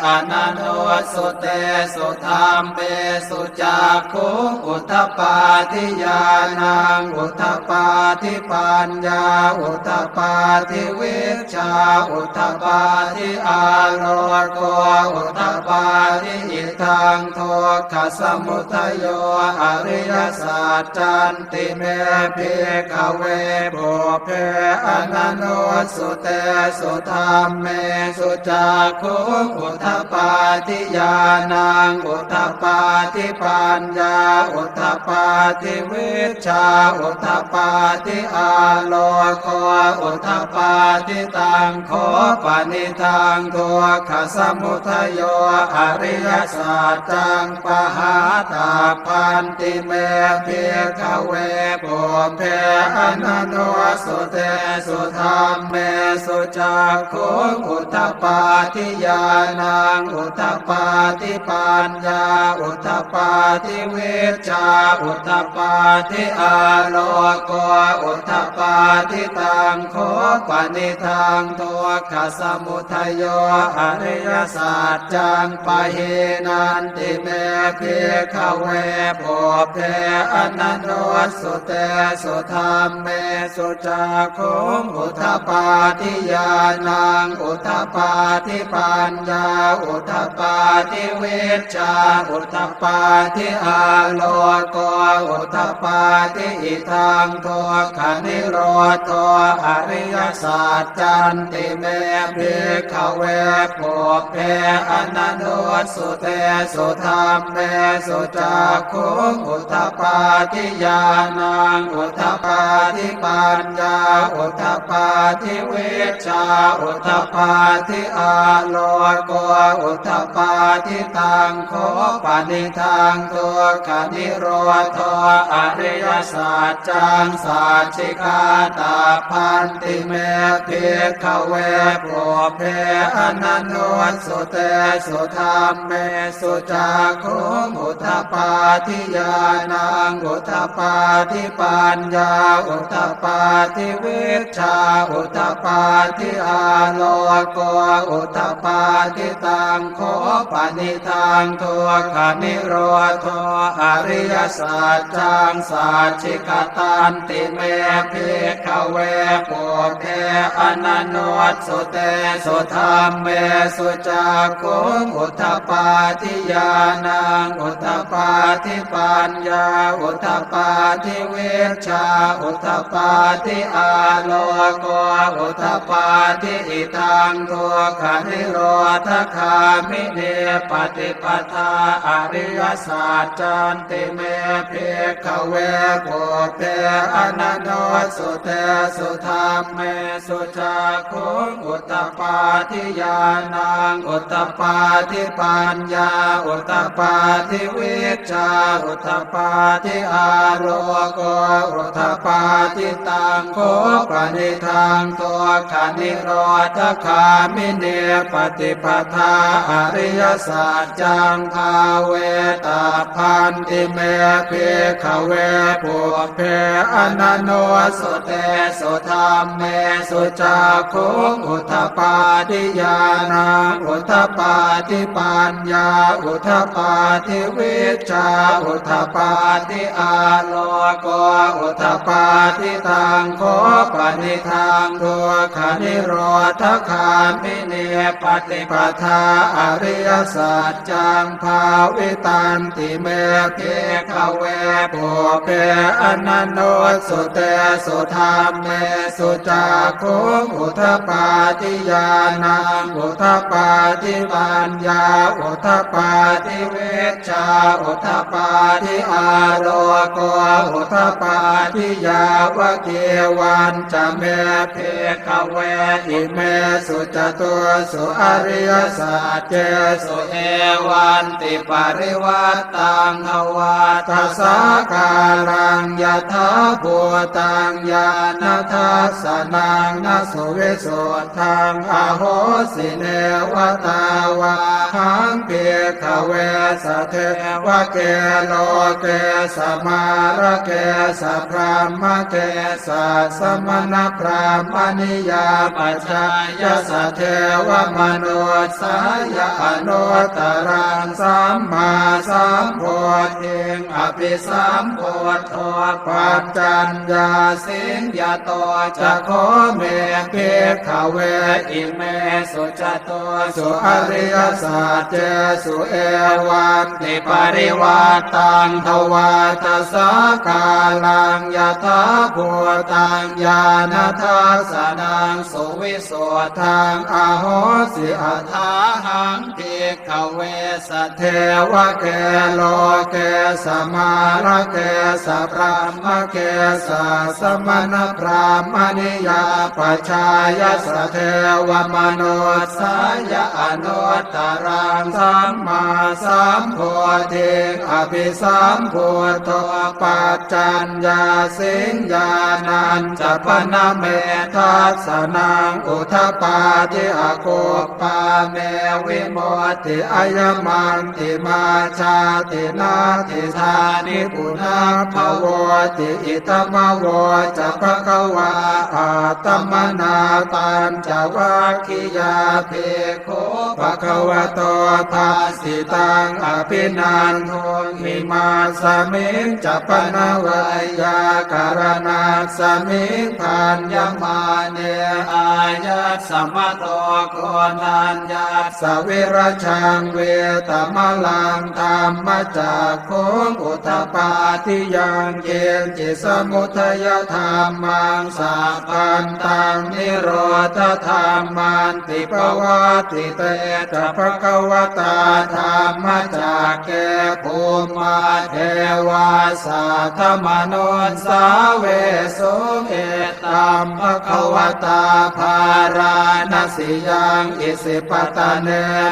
อนันโนสุเตสุธรรมเมสุจักขุงอุทธปาทิญาณังอุทธปาทิปัญญาอุทธปาทิวิชชาอุทธปาทิอาโลโกอุทธปาทิอิทังทุกขสมุทัยโยอริยสัจจันติเมภิกขเวปุเพอนันโนสุเตสุธรรมเมสุจักขุงอุทธปาทิญาณังอุทธปาทิปัญญาอุทธปาทิวิชชาอุทธปาทิอาโลโกอุทธปาทิตังโคปนิทังทุกขสมุทัยโยอริยสัจจังปหาตาพันติเมภิกขเวปุเพอนันโนสุเตสุธรรมเมสุจักขุงอุทธปาทิญาณังอุทธปาทิปัญญาอุทธปาทิวิชชาอุทธปาทิอาโลโกอุทธปาทิตังโคปนิทังทุกขสมุทัยโยอริยสัจจังปะเหนันติเมภิกขเวปุเพอนันโนสุเตสุธรรมเมสุจักขุงอุทธปาทิญาณังอุทธปาทิปัญญาอุทธปาทิวิชชาอุทธปาทิอาโลโกอุทธปาทิอิทังทุกขนิ โรธอริยสัจจันติเมภิกขเวปุพเพอนันโนสุเตสุธรรมเมสุจักขุอุทธปาทิญาณังอุทธปาทิปัญญาอุทธปาทิวิชชาอุทธปาทิอาโลโกอุทธปาทิตังโคปานิทังตัวขานิโรธอริยสัจจังสัจฉิกาตาพันติเมภิกขเวปุพเพอนันโนสุเตสุธรรมเมสุจักขุอุทธปาทิญาณังอุทธปาทิปัญญาอุทธปาทิวิชชาอุทธปาทิอาโลโกอุทธปาทิตังโคปานิทังทุกขนิโรธอริยสัจจังสัจฉิกตันติเมภิกขเวปุพเพอนันโนสุเตสุธรรมเมสุจักขุอุทธปาทิญาณังอุทธปาทิปัญญาอุทธปาทิวิชชาอุทธปาทิอาโลโกอุทธปาทิอิทังทุกขนิโรธคามิเนปฏิปทาอริยสัจจันติเมภิกขเวปุพเพอนันโนสุเตสุธรรมเมสุจักขุอุทธปาทิญาณังอุทธปาทิปัญญาอุทธปาทิวิชชาอุทธปาทิอาโลโกอุทธปาทิตังโคปนิทังตัวขานิโรธคามิเนปฏิปทาอริยสัจจังภาเวตาพันติเมภิกขเวปุพเพอนันโนสุเตสุธรรมเมสุจักขุอุทธปาทิญาณังอุทธปาทิปัญญาอุทธปาทิวิชชาอุทธปาทิอาโลโกอุทธปาทิตังโคปนิทังทุกขนิโรธคามิเนปฏิปทาอริยสัจจังภาวิตันติเมภิกขเวปุพเพอนันโนสุเตสุธรรมเมสุจักขุอุทธปาทิญาณังอุทธปาทิปัญญาอุทธปาทิวิชชาอุทธปาทิอาโลโกอุทธปาทิยาวะเกวันจะเมภิกขเวอิเมสุจตุสุอริยสัจเจสุเอวันติปริวัตตังอวัตสาการังยะถาภูตังญาณทัสสนังนสุวิสุทธังอโหสิเนวตาวาหังเภิกขเวสเทวะเกโลเกสมาระเกสพรามเกสสมณพราหมณิยาปัจจายสเทวมนุสายอนุตตรังสัมมาสัมโพธิอภิสัมโพธปัจจัญญาสิงยาโตจะโคเมภิกขเวอิเมสุจโตสุอริยสัจเจสุเอวันติปริวัตตังทวัตสกาลังยถาภูตังญาณทัสสนังสุวิสุทธังอโหสิอัฏฐาหังภิกขเวสเทวะเกโลเกสมาระเกสพรามเกสสมณพราหมณิยาปัจจายสเทวมนุสายอนุตตรังสัมมาสัมโพธิอภิสัมโพธปัจจัญญาสิงญาณัญจปนเมทัสสนังอุทธปาทิอโคปาเมวิโมติอายมันติมาชาตินาติธานิปุนาภวติอิตมโวจะภควาอาตมนาตันจะวัคคิยาภิกขุภควโตภาสิตังอภินันโทหิมาสมิงจะปนวัยยาการนัง กสมิงพันยมาเนอายัสสมะโตโกนัญญัสสวิรชังเวตมะลังธรรมจักขุงอุทธปาทิยังเกณจิสมุทัยธรรมังสัพพันตังนิโรธธรรมันติปวัตติเตจะภควตาธรรมจักแก่ภูมิเทวาสัทธมนุสสาเวสุเอตัมภควตาภาราณสิยังอิสิปตะเน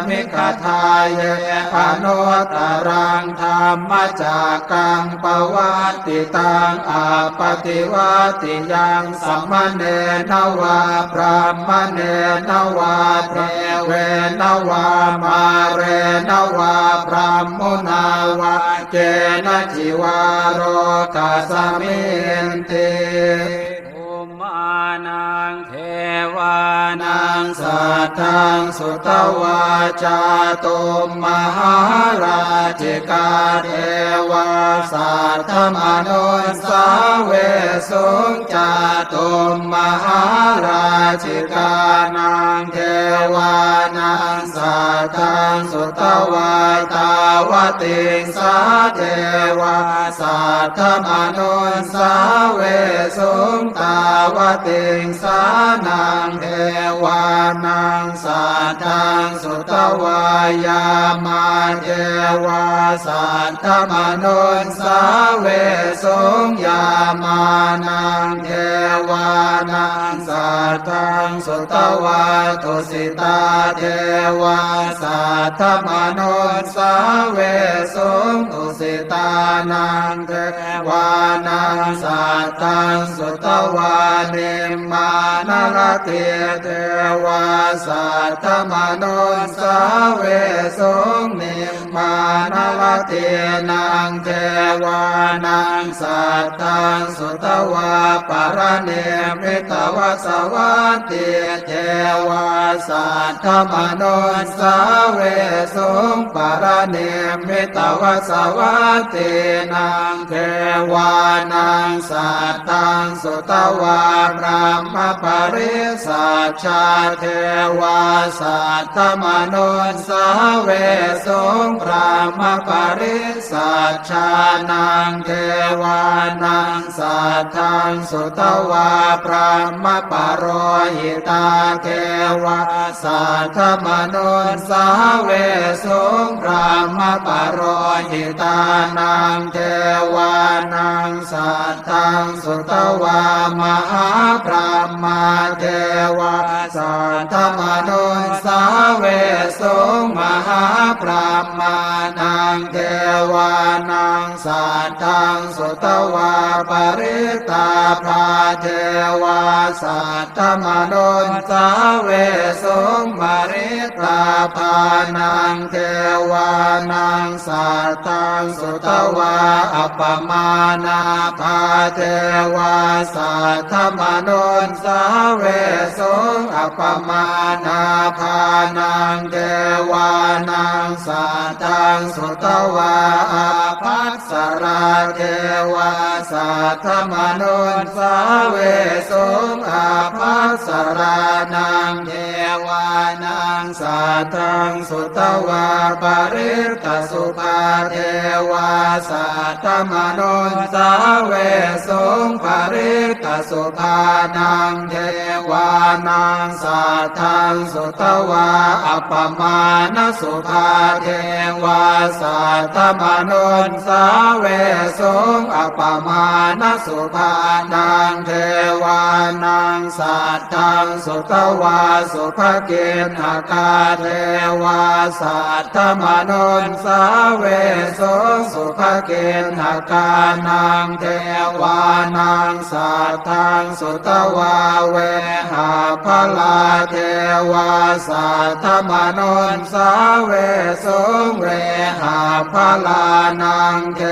มิคทายเยอนุตตรังธรรมจักกังปวัตติตังอาปฏิวัติยังสัมมเนนวาพรหมเนนวาเทเวนวามาเรนวาพรหมุนาวาเจนะจิวาโรกัสมินติภูมานังเทวานังสัทธังสุตวาจาตุมมหาราชิกาเทวาสัทธมนุสสาเวสุงจาตุมมหาราชิกานังเทวานังสัทธังสุตวาตาวติงสาเทวาสัทธมนุสสาเวสุงตาวติงสานังเทวานังสัทธังสุตวายามาเทวาสัทธมนุสสาเวสุงยามานังเทวานังสัทธังสุตวาตุสิตาเทวาสัทธมนุสสาเวสุงตุสิตานังเทวานังสัทธังสุตวาเนมานรเทเทวาสัทธมนุสสาเวสุงนิมมานรเทนังเทวานังสัทธังสุตวาปรเนมิตวสวัตติเทวาสัทธมนุสสาเวสุงปรเนมิตวสวัตตินังเทวานังสัทธังสุตวาพระมปริสัชชาเทวาสัทธมนุสสาเวสุงพระมปริสัชชานังเทวานังสัทธังสุตวาพระมปโรหิตาเทวาสัทธมนุสสาเวสุงพระมปโรหิตานังเทวานังสัทธังสุตวามหาพรหมาเทวาสัทธมนุสสาเวสุงมหาพรหมานังเทวานังสัทธังสุตวาปริตาภาเทวาสัทธมนุสสาเวสุงปริตาภานังเทวานังสัทธังสุตวาอัปปมานาภาเทวาสัทธมนุสสาเวสุงอัปปมานาภานังเทวานังสัทธังสุตวาอาภัสสราเทวาสัทธมนุสสาเวสุงอาภัสสรานังเทวานังสัทธังสุตวาปริตตสุภาเทวาสัทธมนุสสาเวสุงปริตตสุภานังเทวานังสัทธังสุตวาอัปปมาณสุภาเทวาสัทธมนุสสาเวสุงอัปปมาณสุภานังเทวานังสัทธังสุตวาสุภเกณหกาเทวาสัทธมนุสสาเวสุงสุภเกณหกานังเทวานังสัทธังสุตวาเวหาภลาเทวาสัทธมนุสสาเวสุงเวหาภลานังเท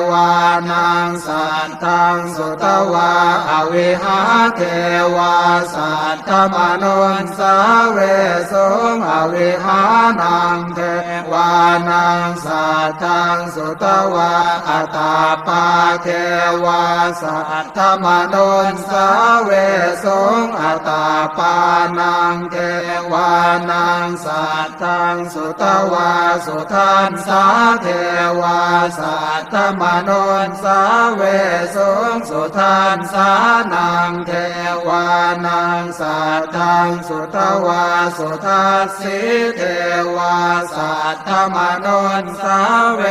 วานังสัทธังสุตวาอวิหาเทวา สัทธมนุนสาเวสงอวิหานังเทวานังสัทธังสุตวะอัตตาปาเทวาสัทธมนุนสาเวสงอัตตาปานังเทวานังสัทธังสุตวะสุทันสาเทวาสัทธมนุนสาเวสงสุทันสานังเทวานังสัทธังสุตวะสุทัสสิเทวาสัทธมนุนสาเว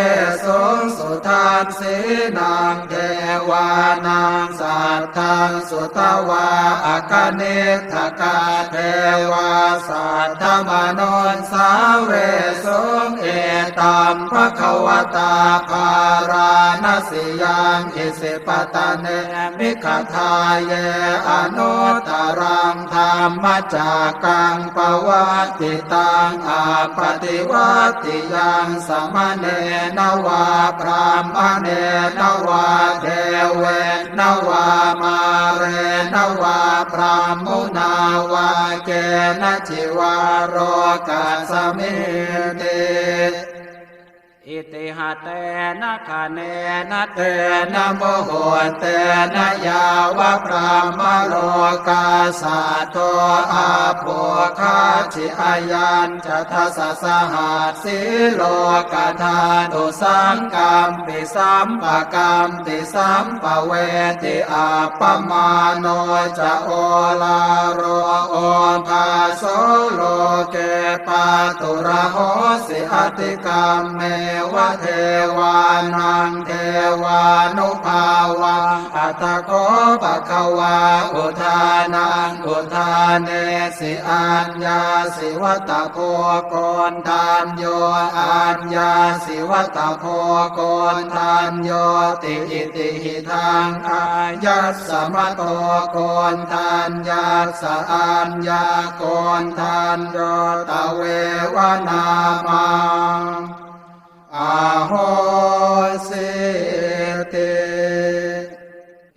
สงสุทัสสินังเทวานังสัทธังสุตวะอะกนิทกาเทวาสัทธมนุนสาเวสงเอตัมภควตาภาราณสิยังอิสิปตะเนมิขทาเยอนุตตรังธรรมจักกังปวัตติตังอาปฏิวัติยังสมณเณรวาพรามเณรวาเทเวนวามาเรนวาพรามมุนาวาเกณจิวาโรกัสสมิติอิติหะเตนะคะเนนะเตนะโมโหเตนะยาวะพรามโลกาสัตโตอาโภคาชิอายัญจะทัสสะหัสสิโลกธาตุสังกัมปิสัมปะกัมติสัมปะเวติอาปมาโนจะโอลาโรโอภาโสโลเกปาตุระโหสิอติกัมเมวะเทวานังเทวานุภาวังอัตตโกปะคะวาอุทานังอุทานเนสิอัญญาสิวัตโพโกนทานโยอัญญาสิวัตโพโกนทานโยติอิติหิทังอายัสสมะโตโกนทานยัสสะอัญญาโกนทานโยตะเววนามังอาโหสิติ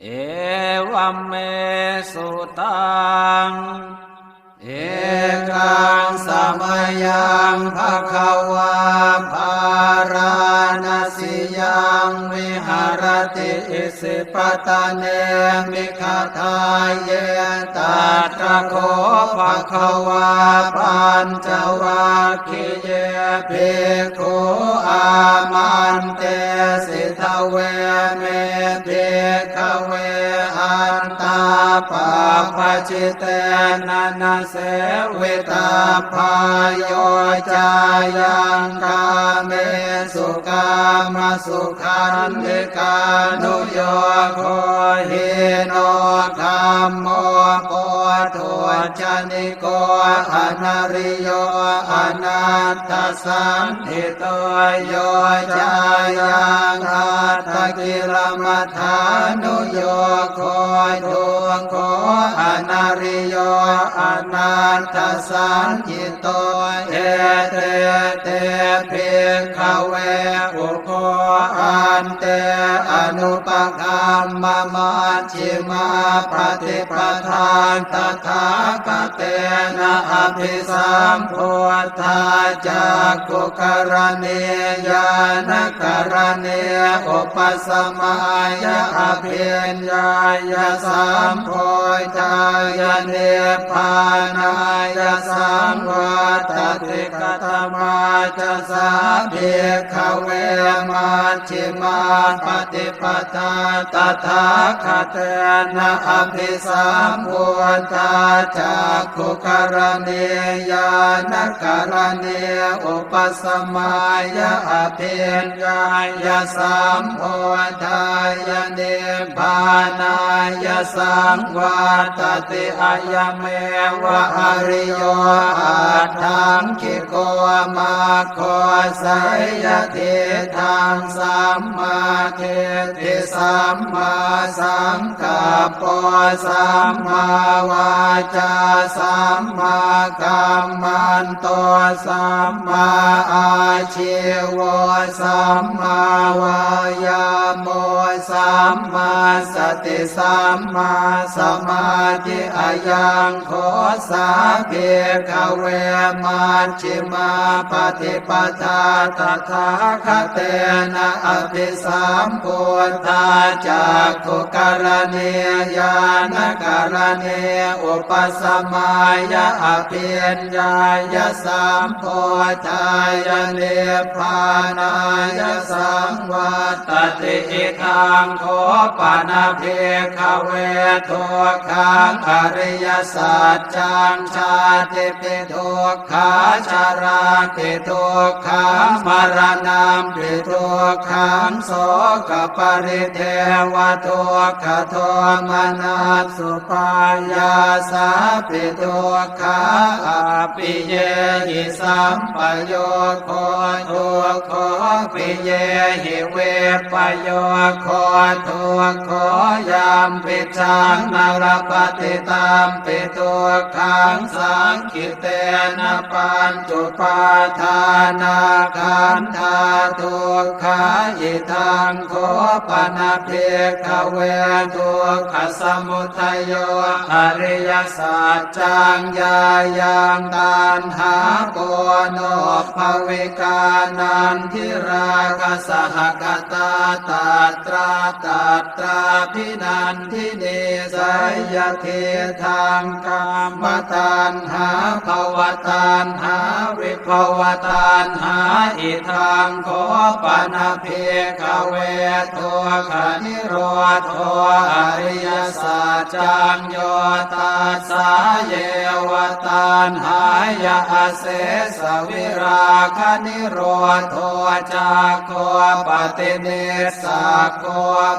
เอวัมเมสุตังเอกังสมยังภควาภาราณสิยังวิหารติอิสิปตะเนมิขทาเยตัตถะโคภควาปัญจวัคคีย์ภิกขุอามันเตสิทเวเมภิกขเวอันตาปะปะจิเตนะนะเสวิตาพายโยจายังกาเมสุกามสุขันธิกานุโยโคหิโนธัมโมโพธุจนิโกอนาริโยอนัตตสันติโตโยจายังอัตตกิลมัฏฐานุโยโคทุงโคอนาริโยอนัตตสันติโตเอเตเตภิกขเวอุโคอันเตอนุปคัมมะมัชฌิมาปฏิปทานตถาคตเตนะอภิสัมพุทธาจักขุกรณียานกรณีอุปสมัยอภิญญายสัมโพธายเนปานายสังวัตติกตมาจะสาภิกขเวมัชฌิมาปฏิปทาตถาคตเตนะอภิสัมพุทธาจักขุกรณียานกรณีอุปสมัยอภิญญายสัมโพธายเนปานายสังวัตติอะยเมวะอริโยอัตถังคิโกมาโคสัยยติทังสัมมาทิฏฐิสัมมาสังกัปปะสัมมาวาจาสัมมากัมมันโตสัมมาอาชีวะสัมมาวายาโมสัมมาสติสัมมา สมาธิอายังโคสาเพขเวมัชฌิมาปฏิปทาตถาคเตนะอภิสัมพุทธาจักขุกรณีญาณกรณีอุปสมัยอภิญญายสัมโพธายเนพานายสังวัตติอิทังโคปนะเพขเวทุกขังอริยสัจจังชาติปิทุกขาชาราปิทุกขังมรณะปิทุกขังโสกปริเทวทุกขโทมนัสสุปายาสาปิทุกขาอภิเยหิสัมปโยโคทุกขปิเยหิเวปโยโคทุกขยามปิชังนรปฏิตามปิทุกขังสังคิเตนะปัญจุปาทานาขันธาทุกขายิทังโคปนะเพขเวทุกขสมุทัยโยอริยสัจจังญายังตัณหาโกโนภวิกานันทิราคะสหกตาตัตราพินันทิเนสยเทธังกามตัณหาภวตัณหาวิภวตัณหาอิทังโคปนะเพขเวทุกขนิโรธอริยสัจจังโยตัสสะเยวตัณหายะเสสวิราคะนิโรธจักโคปฏิเนสสะโค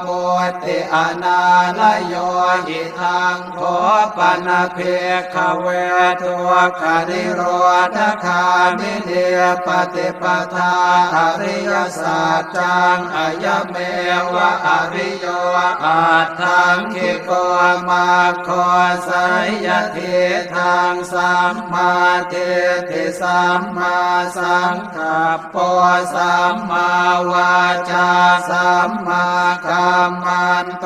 มุตติอนาลโยหิทังโคปนะเพขเวทุกขนิโรธคามิเนปฏิปทาอริยสัจจังอายเมวะอริโยอัตถังคิโกมาโคสัยยะเทธังสัมมาเทติสัมมาสังกัปปะสัมมาวาจาสัมมากัมมันโต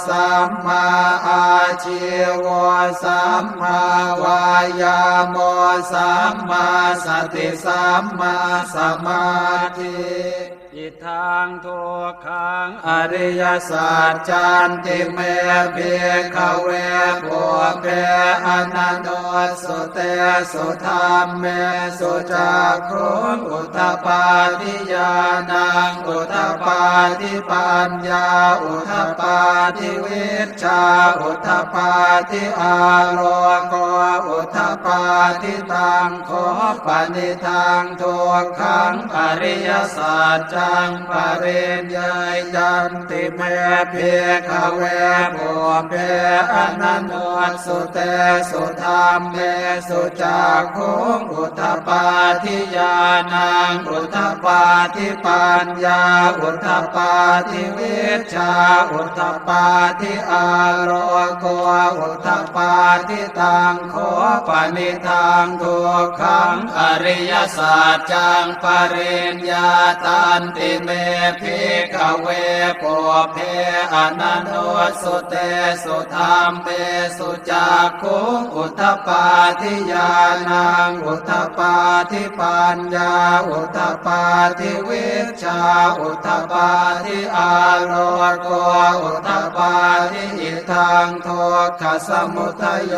สัมมาอาชีวะสัมมาวายาโมสัมมาสติสัมมาสมาธิอิทังทุกขังอริยสัจจันติเมเภขเวปุเพอนันโนสุเตสุธรรมเมสุจักขุงอุทปปาทิญาณังอุทปปาทิปัญญาอุทปปาทิวิชชาอุทปปาทิอาโลโกอุทปปาทิตังโคปนิทังทุกขังอริยสัจจังปริญญาจันติเมเภขเวปุเพอนันโนสุเตสุธรรมเมสุจักขุงอุทปปาทิญาณังอุทปปาทิปัญญาอุทปปาทิวิชชาอุทปปาทิอาโลโกอุทปปาทิตังโคปนิทังทุกขังอริยสัจจังปริญญาตันติเมภิกขเวปุเพอนันโนสุเตสุธรรมเมสุจักขุงอุทปปาทิญาณังอุทปปาทิปัญญาอุทปปาทิวิชชาอุทปปาทิอาโลโกอุทปปาทิอิทังทุกขสมุทัยโย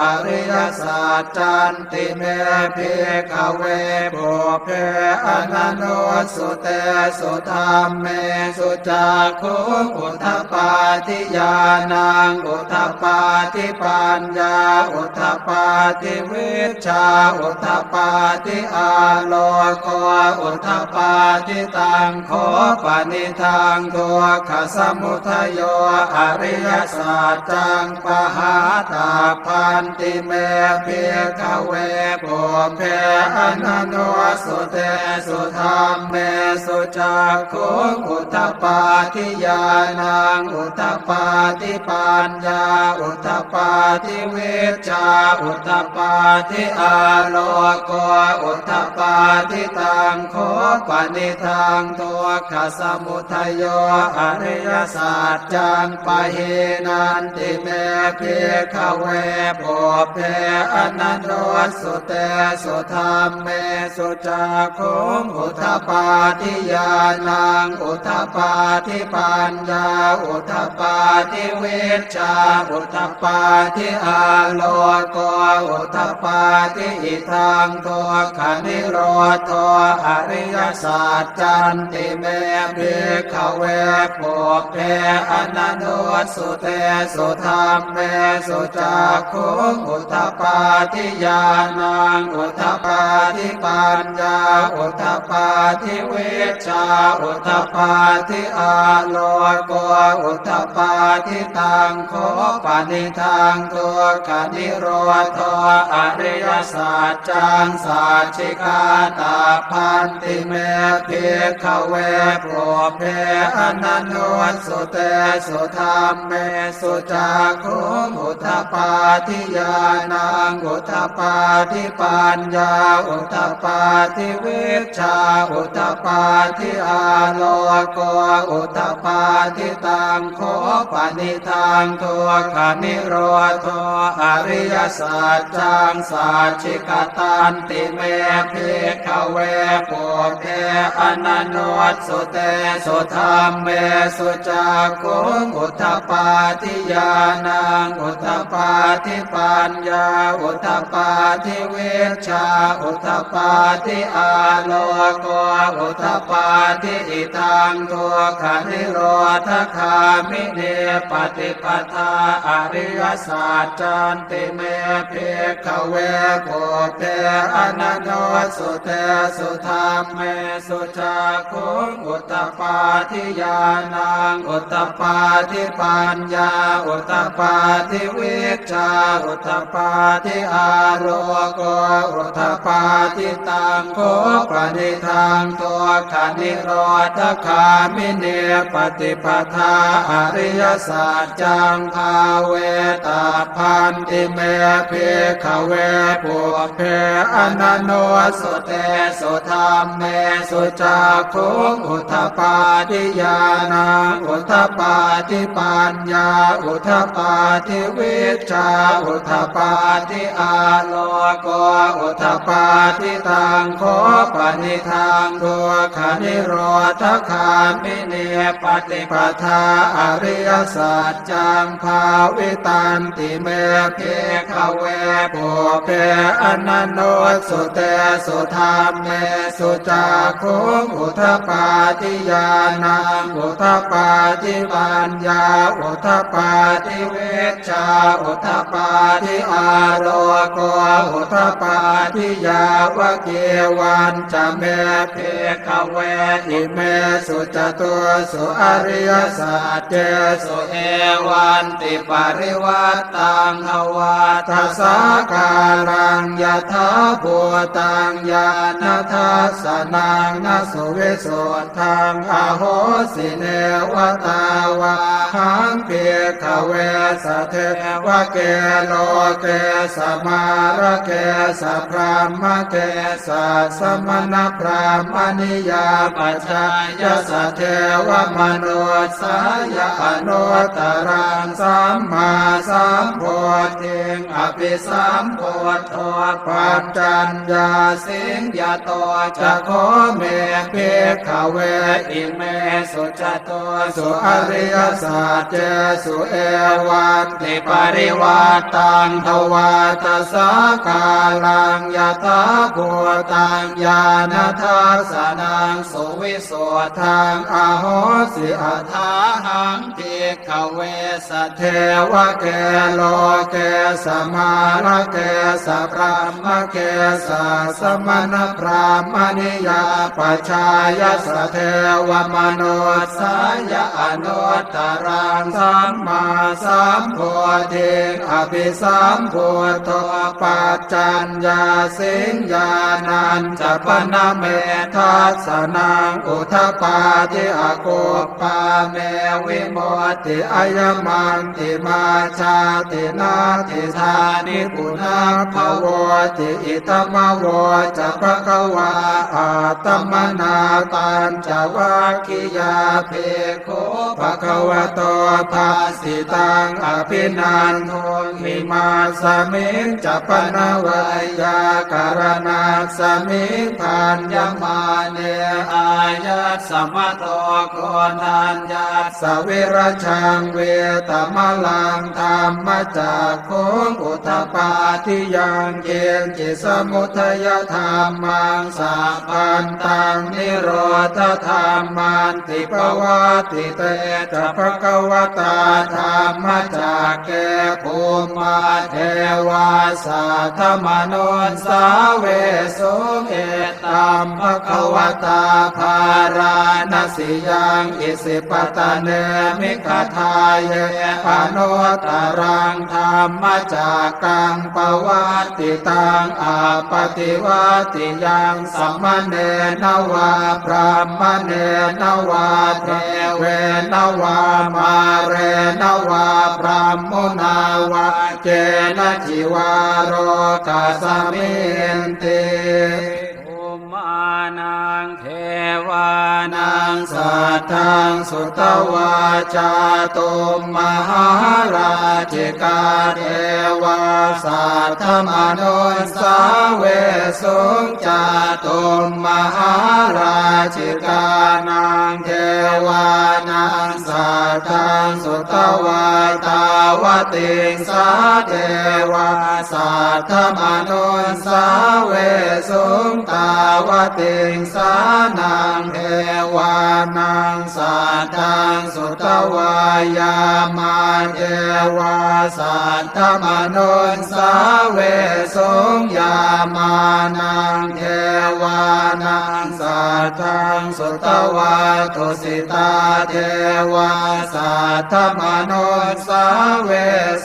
อริยสัจจันติเมภิกขเวปุเพอนันโนสุเตสุธรรมเมสุจักขุงอุทปปาทิญาณังอุทปปาทิปัญญาอุทปปาทิวิชชาอุทปปาทิอาโลโกอุทปปาทิตังโคปนิทังทุกขสมุทัยโยอริยสัจจังปหาตาพันติเมภิกขเวปุเพอนันโนสุเตสุธรรมเมสุจักขุงอุทปปาทิญาณังอุทปปาทิปัญญาอุทปปา ทิวิชชาอุทธปาทิอาโลโกอุทธปาทิตังโคปนิทังทุกขสมุทัยโยอริยสัจจังปะหินันติเมภิกขเวปุเพอนันโนสุเตสุธรรมเมสุจักขุงอุทธปาทิญาณังอุทธปาทิปัญญาอุทธปาทิวิชชาอุทธปาทิอาโลโกอุทธปาทิอิทังทุกขนิโรธอริยสัจจันติเมภิกขเวปุเพอนันโนสุเตสุธรรมเมสุจักขุงอุทธปาทิญาณังอุทธปาทิปัญญาอุทธปาทิวิชชาอุทธปาทิอาโลโกอุทธปาทิตังโคปนิทังทุกขนิโรธอริยสัจจังสัจฉิกาตาพันติเมภิกขเวปุเพอนันโนสุเตสุธรรมเมสุจักขุงอุทธปาทิญาณังอุทธปาทิปัญญาอุทธปาทิวิชชาอุทธปาทิอาโลโกอุทธปาทิตังโคปนิทังทุกขนิโรธอริยสัจจังสัจฉิกตันติเมภิกขเวปุเพอนันโนสุเตสุธรรมเมสุจักขุงอุทธปาทิญาณังอุทธปาทิปัญญาอุทธปาทิวิชชาอุทธปาทิอาโลโกอุทธปาทิอิทังทุกขนิโรธคามิเนปฏิปทาอริยสัจจันติเมภิกขเวปุเพอนันโนสุเตสุธรรมเมสุจักขุงอุทธปาทิญาณังอุทธปาทิปัญญาอุทธปาทิวิชชาอุทธปาทิอาโลโกอุทธปาทิตังโคปนิทังทุกขนิโรธคามิเนปฏิปทาอริยสัจจังภาเวตาพันติเมภิกขเวปุเพอนันโนสุเตสุธรรมเมสุจักขุงอุทธปาทิญาณังอุทธปาทิปัญญาอุทธปาทิวิชชาอุทธปาทิอาโลโกอุทธปาทิตังโคปนิทังทุกขนิโรธคามิเนปฏิปทาอริยสัจจังภาวิตันติเมภิกขเวปุเพอนันโนสุเตสุธรรมเมสุจักขุงอุทธปาทิญาณังอุทธปาทิปัญญาอุทธปาทิวิชชาอุทธปาทิอาโลโกอุทธปาทิยาวะเกวันจะเมภิกขเวอิเมสุจตุสุอริยสัจเจสุเอวันติปริวัตตังอวาทัสสะกาลังยถาภูตังญาณทัสสนังนสุวิสุทธังอโหสิเนวตาวาหังเภิกขเวสเทวะเกโลเกสมาระเกสพรามเกสสมณพรามณิยาปัจจายสเทวมนุสายอนุตตรังสัมมาสัมโพธิงอภิสัมโพธปัจจัญญาสิงยาโตจะโคเมภิกขเวอิเมสุจโตสุอริยสัจเจสุเอวันติปริวัตตังทวาทัสสะกาลังยถาภูตังญาณทัสสนังสุวิสุทธังอโหสิอัฏฐาหังภิกขเวสเทวะเกโลเกสมาระเกสพรามเกสสมณพรามณิยาปัจฉายสเทวมนุสายอนุตตรังสัมมาสัมโพธิงอภิสัมโพธปัจจัญญาสิงญาณัญจปนเมทัสสนังอุทธปาทิอโกปปาเมวิโมติอายมันติมาชา ตินาติธานิปุนาภวติอิตมวจะภควาอาตมนาตัญจวัคคียาเพโคภควโตภาสิตังอภินันโทมิมาสมิงจัปนวายาการณาสมิงพันยมาเนอายัสสมโตโกนัญญาสวิรชังเวตมลังธรรมจากโคงอุทปาทิยังเกณจิสมุทัยธรรมังสัพพันตังนิโรธธรรมันติปวัติเตจะภควตาธรรมจากแก่ภูมิเทวาสัทธมนุนสาเวสุเอตัมภควตาภาราณสิยังอิสิปตะเนมิคทายเยปโนตรังธรรมจากกังปวัตติตังอาปฏิวัติยังสัมมเนนวาพรหมเนนวาเทเวนวามาเรนวาพรหมุนาวาเจนะจิวาโรกัสมินติภูมานังเทวานังสัทธังสุตวาจาตุมมหาราชิกาเทวาสัทธมนุนสาเวสุงจาตุมมหาราชิกานังเทวานังสัทธังสุตวาตาวติงสาเทวาสัทธมนุนสาเวสุงตาวติงสานังเทวานังสัทธังสุตวายามาเทวาสัทธมนุนสาเวสุงยามานังเทวานังสัทธังสุตวาตุสิตาเทวาสัทธมนุนสาเว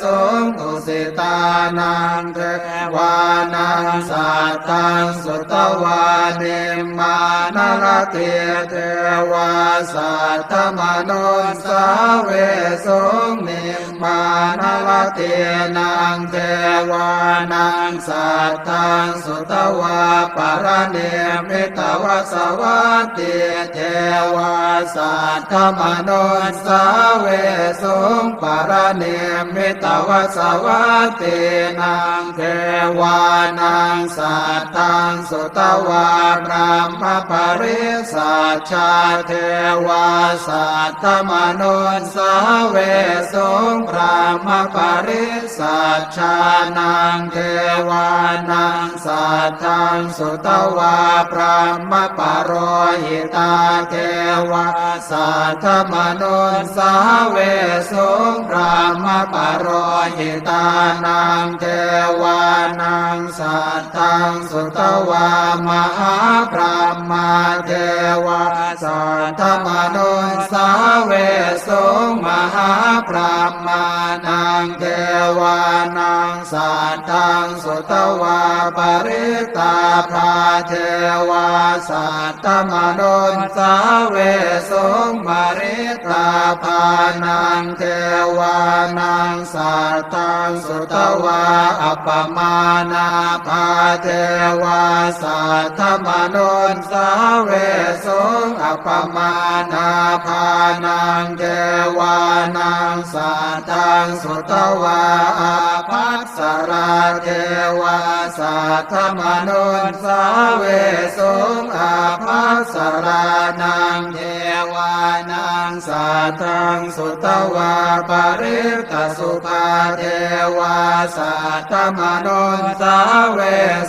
สุงตุสิตานังเทวานังสัทธังสุตวาเนมานรเทเทวาสัทธมนุนสาเวสุงเนมานรเทนังเทวานังสัทธังสุตวาปรเนมิตวสวัตติเทวาสัทธมนุนสาเวสุงปรเนมิตวสวัตตินังเทวานังสัทธังสุตวาพรหมปริสัชชาเทวาสัทธมนุนสาเวสุงพรหมปริสัชชานังเทวานังสัทธังสุตวาพรหมปโรหิตาเทวาสัทธมนุนสาเวสุงพรหมปโรหิตานังเทวานังสัทธังสุตวามหาพรหมเทวาสัทธมนุนสาเวสุงมหาพรหมานังเทวานังสัทธังสุตวาปริตาภาเทวาสัทธมนุนสาเวสุงปริตาภานังเทวานังสัทธังสุตวาอัปปมานาภาเทวาสัทธมนุนสาเวสุงอัปปมานาภานังเทวานังสัทธังสุตวาอาภัสสราเทวาสัทธมนุนสาเวสุงอาภัสสรานังเทวานังสัทธังสุตวาปริตสุภาเทวาสัทธมนุนสาเว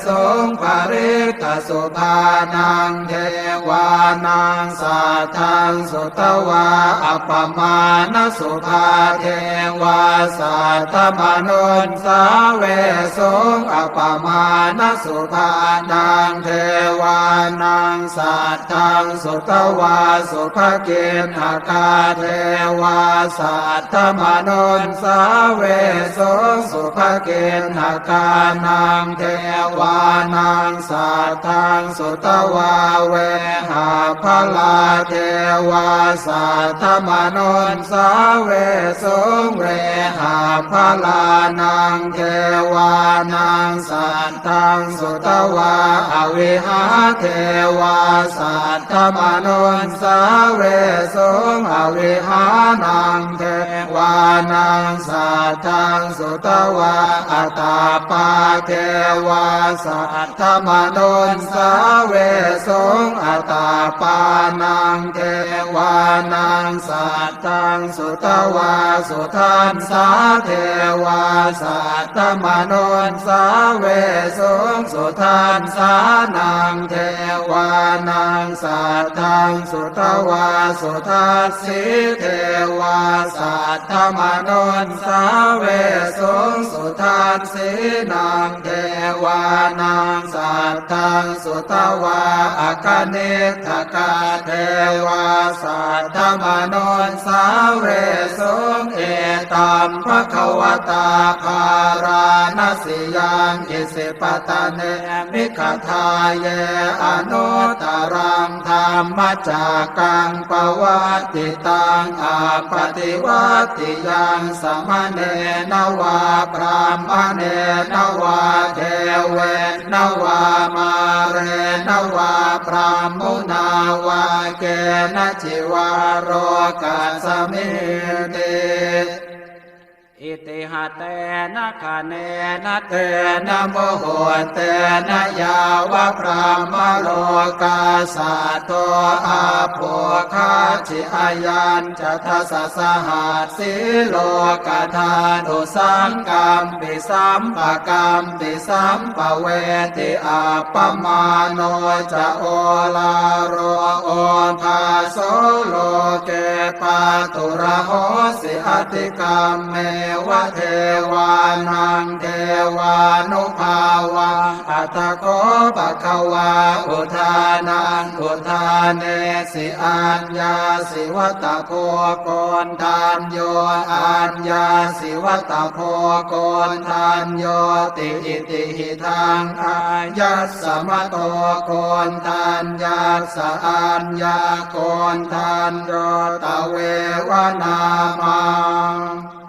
สุงปริตสุภานังเทวานังสัทธังสุตวาอัปปมาณสุภาเทวาสัทธมนุนสาเวสุงอัปปมาณสุภานังเทวานังสัทธังสุตวาสุภเกณหกาเทวาสัทธมนุนสาเวสุงสุภเกณหกานังเทวานังสัท ทังสุตวาเวหาพลาเทวาสัทธมโนสาเวสงเวหาพลานังเทวานังสัทธังสุตวาอวิหาเทวาสัทธมโนสาเวสงอวิหานังเทวานังสัทธังสุตวาอัตตาปาเทวาสัทธมโนสาเวสงอัตตาปานังเทวานังสัทธังสุตวาสุทันสาเทวาสัทธมโนสาเวสงสุทันสานังเทวานังสัทธังสุตวาสุทัสสิเทวาสัทธมโนสาเวสงสุทัสสินังเทวานังสัทธังสุตวาอคเนทกาเทวาสัทธมโนสาเวสงเอตัมภควตาภาราณสิยังอิสิปตะเนมิขทาเยอนุตตรังธรรมจักกังปวัตติตังอาปฏิวัติยังสมเนนวาพรามเนนวาเทเวนวามาเรนวาพรามมุนาวาเกณจิวาโรกัสสมิติอิติหะเตนะคะเนนะเตนะโมโหเตนะยาวะพรามโลกาสัตโตอาโภคาชิอายัญจะทัสสะหัสสิโลกธานุสังกัมปิสัมปะกัมปิสัมปะเวติอาปมาโนจะโอลาโรโอภาโสโลเกปาตุระโหสิอติกัมเมวะเทวานังเทวานุภาวังอัตถโคปะคะวาอุทานังอุทานเนสิอัญญาสิวัตโพโกนทานโยอัญญาสิวัตโพโกนทานโยติอิติหิทังอายัสสมโตโกนทานยัสสะอัญญาโกนทานโยตะเววนามัง